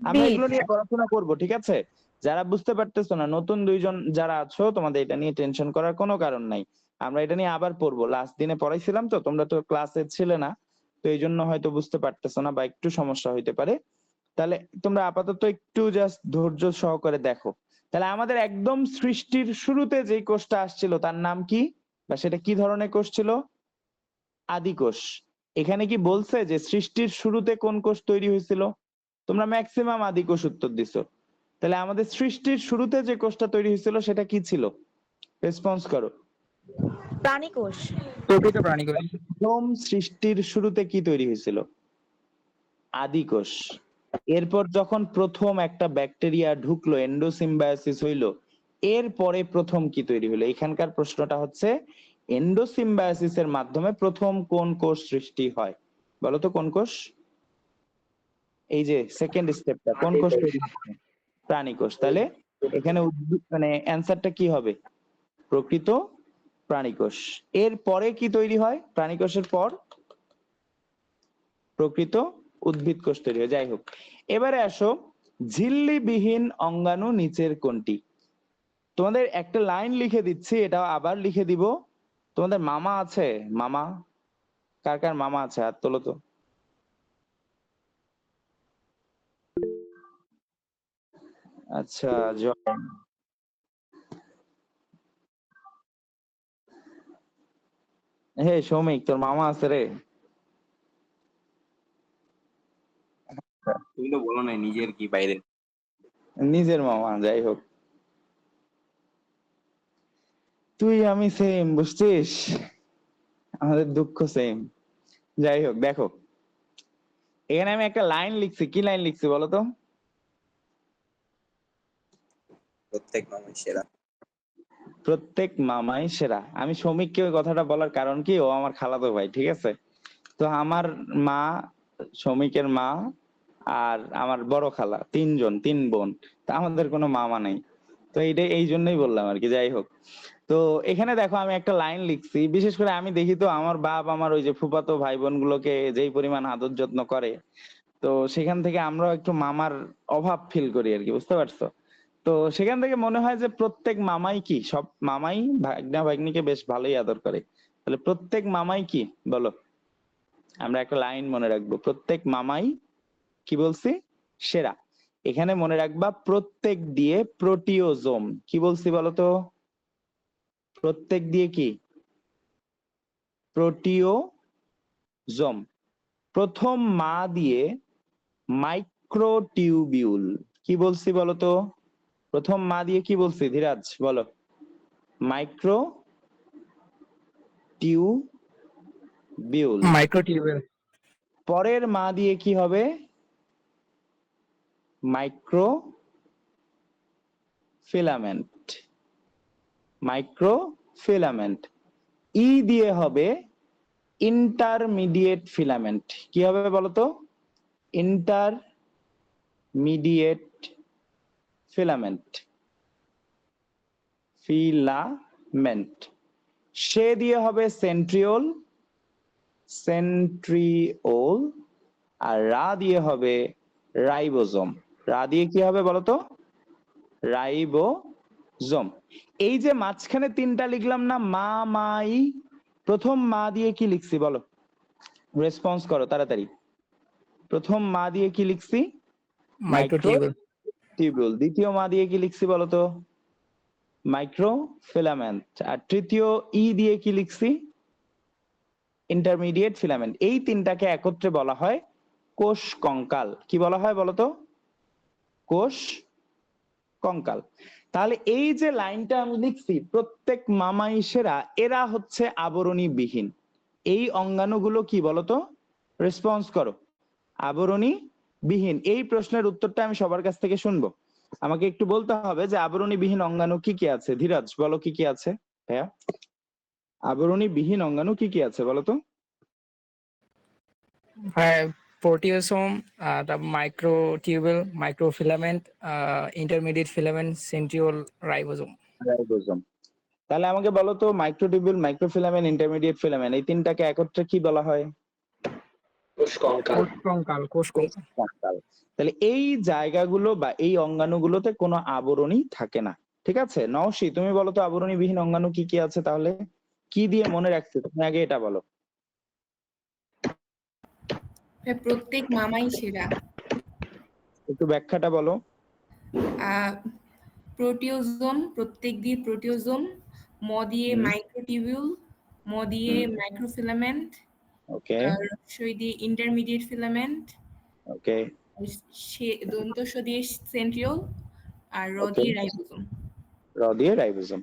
আমরা বীজ। এগুলো নিয়ে পড়াশোনা করব, ঠিক আছে। যারা বুঝতে পারতেছো না, নতুন দুইজন যারা আছো, তোমাদের এটা নিয়ে টেনশন করার কোনো কারণ নাই। আমরা এটা নিয়ে আবার পড়বো। লাস্ট দিনে পড়াইছিলাম তো, তোমরা তো ক্লাসে ছিলে না, তো এই জন্য হয়তো বুঝতে পারতেছো না বা একটু সমস্যা হইতে পারে। তাহলে তোমরা আপাতত একটু জাস্ট ধৈর্য সহকারে দেখো। তাহলে আমাদের একদম সৃষ্টির শুরুতে যে কোষটা আসছিল তার নাম কি, বা সেটা কি ধরনের কোষ ছিল? আদি কোষ। এখানে কি বলছে যে সৃষ্টির শুরুতে কোন কোষ তৈরি হয়েছিল? তোমরা ম্যাক্সিমাম আদি কোষ উত্তর দিছো। তাহলে আমাদের সৃষ্টির শুরুতে যে কোষটা তৈরি হয়েছিল সেটা কি ছিল? রেসপন্স করো। প্রাণী কোষ। প্রকৃত প্রাণী কোষ। একদম সৃষ্টির শুরুতে কি তৈরি হয়েছিল? আদি কোষ। এরপর যখন প্রথম একটা ব্যাকটেরিয়া ঢুকলো, এন্ডোসিম্বায়োসিস হইলো, এরপরে প্রথম কি তৈরি হলো? এখানকার প্রশ্নটা হচ্ছে এন্ডোসিম্বায়োসিসের মাধ্যমে প্রথম কোন কোষ সৃষ্টি হয় বলতো? কোন কোষ? এই যে সেকেন্ড স্টেপটা, কোন কোষ তৈরি হচ্ছে? প্রাণী কোষ। তাহলে এখানে মানে অ্যান্সারটা কি হবে? প্রকৃত প্রাণী কোষ। এর পরে কি তৈরি হয়? প্রাণী কোষের পর প্রকৃত উদ্ভিদ কোষ তৈরি হয়। যাই হোক, এবারে আসো, ঝিল্লিবিহীন অঙ্গাণু নিচের কোনটি? তোমাদের একটা লাইন লিখে দিচ্ছি, এটা আবার লিখে দিব। তোমাদের মামা আছে? মামা, কার কার মামা আছে হাত তোলো তো। আচ্ছা, জয়। হে সৌমিক, তোর মামা আছে রে? তুমি তো বলো নাই নিজের কি বাইরে। নিজের মামা। যাই হোক, তুই আমি সেম, বুঝছিস? আমাদের দুঃখ সেম। যাই হোক, দেখো, এখানে আমি একটা লাইন লিখছি। কি লাইন লিখছি বলো তো? প্রত্যেক মামাই সেরা। প্রত্যেক মামাই সেরা। আমি সৌমিককে ওই কথাটা বলার কারণ কি, ও আমার খালাতো ভাই, ঠিক আছে? তো আমার মা, সৌমিকের মা আর আমার বড় খালা, তিন বোন। তা আমাদের কোনো মামা নাই। তো এইটাই, এই জন্যই বললাম আর কি। যাই হোক, তো এখানে দেখো আমি একটা লাইন লিখছি। বিশেষ করে আমি দেখি তো আমার বাপ আমার ওই যে ফুফাতো ভাই বোন গুলোকে যেই পরিমাণ আদর যত্ন করে, তো সেখান থেকে আমরাও একটু মামার অভাব ফিল করি আর কি, বুঝতে পারছো? তো সেখান থেকে মনে হয় যে প্রত্যেক মামাই কি, সব মামাই ভাগ্না ভাগ্নিকে বেশ ভালোই আদর করে। তাহলে প্রত্যেক মামাই কি বলো? আমরা একটা লাইন মনে রাখবো, প্রত্যেক মামাই কি বলছি? সেরা। এখানে মনে রাখবা প্রত্যেক দিয়ে প্রোটিওজোম। কি বলছি বলো তো? প্রত্যেক দিয়ে কি? প্রোটিওজোম। প্রথম মা দিয়ে মাইক্রোটিউবিউল। কি বলছি বলো তো? প্রথম মা দিয়ে কি বলছি ধীরাজ, বলো? Micro tubule. মাইক্রোটিউবেল। পরের মা দিয়ে কি হবে? Micro filament. Micro filament. ই দিয়ে হবে ইন্টারমিডিয়েট ফিলামেন্ট। কি হবে বলতো? Intermediate filament. ফিলামেন্ট। সে দিয়ে হবে সেন্ট্রিওল। সেন্ট্রিওল। আর রা দিয়ে হবে রাইবোজোম। রা দিয়ে কি হবে বলতো? রাইবোজোম। এই যে মাঝখানে তিনটা লিখলাম না, মা মাই, প্রথম মা দিয়ে কি লিখছি বলো? রেসপন্স করো তাড়াতাড়ি। প্রথম মা দিয়ে কি লিখছি? মাইক্রোটিউবেল। মাইক্রোটিউবুল। দ্বিতীয় মা দিয়ে কি লিখছি বলতো? Micro filament. আর তৃতীয় ই দিয়ে কি লিখছি? Intermediate filament. এই তিনটাকে একত্রে বলা হয় কোষ কঙ্কাল। কি বলা হয় বলতো? কোষ কঙ্কাল। তাহলে এই যে লাইনটা আমি লিখছি, প্রত্যেক মামাই সেরা, এরা হচ্ছে আবরণী বিহীন। এই অঙ্গাণুগুলো কি বলতো? রেসপন্স করো। আবরণী বিহীন। এই প্রশ্নের উত্তরটা আমি সবার কাছ থেকে শুনবো। আমাকে একটু বলতে হবে যে আবরণী বিহীন অঙ্গাণু কি কি আছে। ধীরাজ বলো কি কি আছে? ভাইয়া, আবরণী বিহীন অঙ্গাণু কি কি আছে বলতো? হ্যাঁ, প্রোটিওসোম, তারপর microtubule, microfilament, intermediate filament, centriole, ribosome. Ribosome. তাহলে আমাকে বলো তো, মাইক্রোটিউবুল, মাইক্রোফিলামেন্ট, ইন্টারমিডিয়েট ফিলামেন্ট, এই তিনটাকে একত্রে কি বলা হয়? কোষ কঙ্কাল। কোষ কঙ্কাল। কোষ কঙ্কাল। কঙ্কাল। তাহলে এই জায়গাগুলো বা এই অঙ্গাণুগুলোতে কোনো আবরণী থাকে না। ঠিক আছে, নওশী তুমি বলো তো আবরণী বিহীন অঙ্গাণু কি কি আছে তাহলে? কি দিয়ে মনে রাখছো তুমি আগে এটা বলো। প্রত্যেক মামাই সেরা। একটু ব্যাখ্যাটা বলো। প্রোটিওজোম, প্রত্যেক দিয়ে প্রোটিওজোম। ম দিয়ে মাইক্রোটিউবিউল। ম দিয়ে মাইক্রোফিলামেন্ট। ওকে রস্বই দিয়ে ইন্টারমিডিয়েট ফিলামেন্ট। ওকে দন্ত স দিয়ে সেন্ট্রিওল। আর র ওকে। দিয়ে রাইবোজোম। র দিয়ে রাইবোজোম।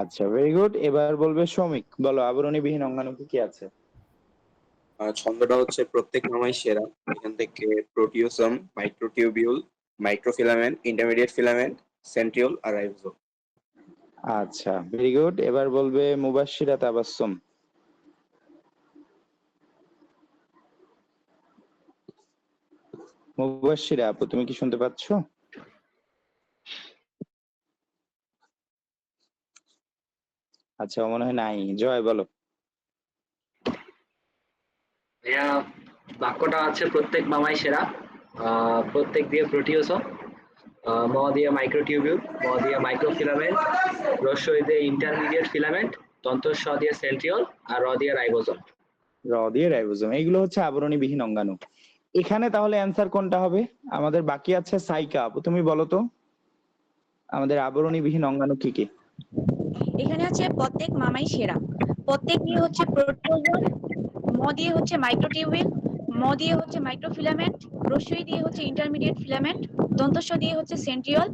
আচ্ছা, ভেরি গুড। এবার বলবে সৌমিক, বলো আবরণী বিহীন অঙ্গাণু কি কি আছে? ছন্দটা হচ্ছে প্রত্যেক মামাই সেরা। এখান থেকে proteasome, microtubule, microfilament, intermediate filament, centriole আর রাইবোজোম। আচ্ছা, ভেরি গুড। এবার বলবে মুবাশশিরা তাবাসসুম। মুবাশশিরা আপু, তুমি কি শুনতে পাচ্ছ? আচ্ছা, ও মনে হয় নাই। জয় বলো। ভাইয়া, বাক্যটা আছে প্রত্যেক মামাই সেরা। প্রত্যেক দিয়ে প্রোটিওসোম, ম দিয়ে মাইক্রোটিউবিউল, ম দিয়ে মাইক্রোফিলামেন্ট, রস্বই দিয়ে ইন্টারমিডিয়েট ফিলামেন্ট, দন্ত স দিয়ে সেন্ট্রিওল আর র দিয়ে রাইবোজোম। র দিয়ে রাইবোজোম। এইগুলো হচ্ছে আবরণী বিহীন অঙ্গাণু। এখানে তাহলে অ্যান্সার কোনটা হবে? আমাদের বাকি আছে সাইকা আপু, তুমি বলো তো আমাদের আবরণী বিহীন অঙ্গাণু কি কি? এখানে আছে প্রত্যেক মামাই সেরা। প্রত্যেক দিয়ে হচ্ছে প্রোটোজোম, ম দিয়ে হচ্ছে মাইক্রোটিউবিউল, ম দিয়ে হচ্ছে মাইক্রোফিলামেন্ট, রস্বই দিয়ে হচ্ছে ইন্টারমিডিয়েট ফিলামেন্ট, দন্তস্ব দিয়ে হচ্ছে সেন্ট্রিওল,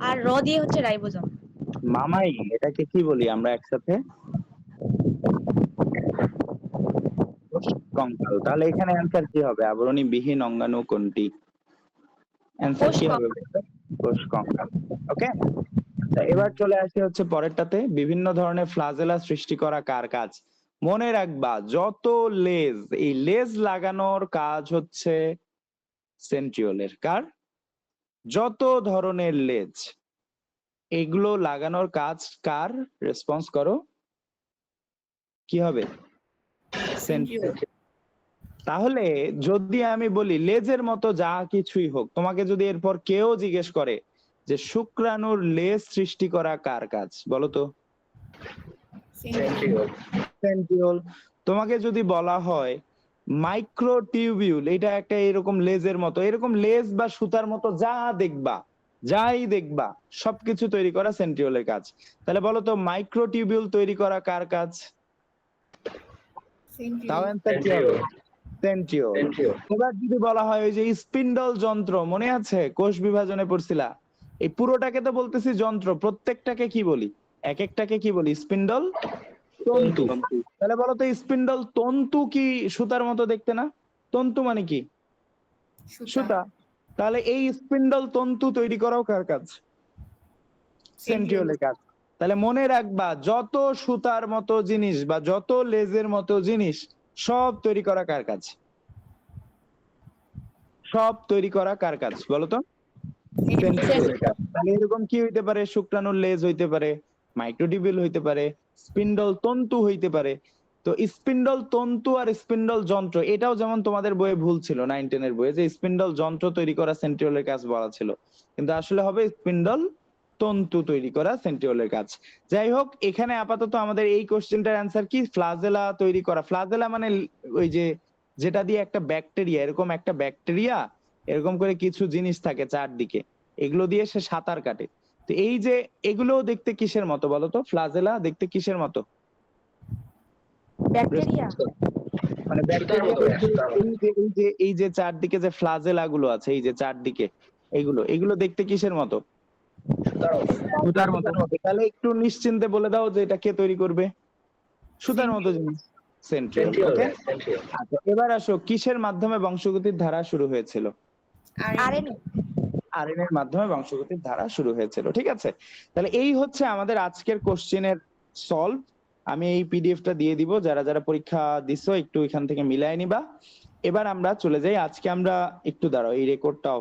আর র দিয়ে হচ্ছে রাইবোজোম। মামাই, এটাকে কি বলি আমরা একসাথে? কঙ্কাল। তাহলে এখানে অ্যান্সার কি হবে? আবরণী বিহীন অঙ্গাণু কোনটি? অ্যান্সার কোষ কি হবে? কঙ্কাল। কোষ কঙ্কাল। ওকে, আচ্ছা, এবার চলে আসি হচ্ছে পরেরটাতে, বিভিন্ন ধরনের ফ্লাজেলা সৃষ্টি করা কার কাজ? মনে রাখবা যত লেজ, এই লেজ লাগানোর কাজ হচ্ছে সেন্ট্রিওলের। কার? যত ধরনের লেজ এগুলো লাগানোর কাজ কার? রেসপন্স করো, কি হবে? সেন্ট্রিওল। তাহলে যদি আমি বলি লেজের মতো যা কিছুই হোক, তোমাকে যদি এরপর কেউ জিজ্ঞেস করে যে শুক্রাণুর লেজ সৃষ্টি করা কার কাজ, বলো তো? সেন্ট্রিওল। সেন্ট্রিওল। তোমাকে যদি বলা হয় মাইক্রোটিউবিউল, এটা একটা এরকম লেজের মতো, এরকম লেজ বা সুতার মতো যা দেখবা, যাই দেখবা সবকিছু তৈরি করা সেন্ট্রিওলের কাজ। তাহলে বলো তো মাইক্রোটিউবিউল তৈরি করা কার কাজ? তাও অ্যান্সার কি হবে? সেন্ট্রিওল। সেন্ট্রিওল। এবার যদি বলা হয় ওই যে স্পিন্ডল যন্ত্র, মনে আছে কোষ বিভাজনে পড়ছিলা, এই পুরোটাকে তো বলতেছি যন্ত্র, প্রত্যেকটাকে কি বলি? এক একটাকে কি বলি? স্পিন্ডল তন্তু। তন্তু। তাহলে বলো তো স্পিন্ডল তন্তু কি সুতার মতো দেখতে না? তন্তু মানে কি? সুতা। তাহলে এই স্পিন্ডল তন্তু তৈরি করাও কার কাজ? সেন্ট্রিওলের কাজ। তাহলে মনে রাখবা যত সুতার মতো জিনিস বা যত লেজের মতো জিনিস সব তৈরি করা কার কাজ? সব তৈরি করা কার কাজ বলো তো? সেন্ট্রিওলের কাজ। তাহলে এরকম কি হইতে পারে? শুক্রাণুর লেজ হইতে পারে, মাইক্রোটিবিউল হইতে পারে, স্পিন্ডল তন্তু হইতে পারে। তো স্পিন্ডল তন্তু আর স্পিন্ডল যন্ত্র, এটাও যেমন তোমাদের বইয়ে ভুল ছিল 9-10 এর বইয়ে, যে স্পিন্ডল যন্ত্র তৈরি করা সেন্ট্রিওলের কাজ বলা ছিল, কিন্তু আসলে হবে স্পিন্ডল তন্তু তৈরি করা সেন্ট্রিওলের কাজ। যাই হোক, এখানে আপাতত আমাদের এই কোশ্চেনটার অ্যান্সার কি? ফ্লাজেলা তৈরি করা। ফ্লাজেলা মানে ওই যে যেটা দিয়ে একটা ব্যাকটেরিয়া, এরকম একটা ব্যাকটেরিয়া এরকম করে কিছু জিনিস থাকে চারদিকে, এগুলো দিয়ে সে সাঁতার কাটে। তো এই যে এগুলো দেখতে কিসের মতো বলো তো? ফ্লাজেলা দেখতে কিসের মতো? ব্যাকটেরিয়া। মানে ব্যাকটেরিয়া, এই যে চারদিকে যে ফ্লাজেলা গুলো আছে, এই যে চারদিকে এগুলো দেখতে কিসের মতো? সুতার মতো। তাহলে একটু নিশ্চিন্তে বলে দাও যে এটা কে তৈরি করবে? সুতার মতো জিনিস, সেন্ট্রিওল। ওকে, আচ্ছা এবার আসো, কিসের মাধ্যমে বংশগতির ধারা শুরু হয়েছিল? আরএনএ। আরএনএ এর মাধ্যমে বংশগতির ধারা শুরু হয়েছিল। ঠিক আছে, তাহলে এই হচ্ছে আমাদের আজকের কোশ্চেনের সলভ। আমি এই পিডিএফটা দিয়ে দিব, যারা যারা পরীক্ষা দিছো একটু এখান থেকে মিলাই নিবা। এবার আমরা চলে যাই, আজকে আমরা একটু দাঁড়াও, এই রেকর্ডটা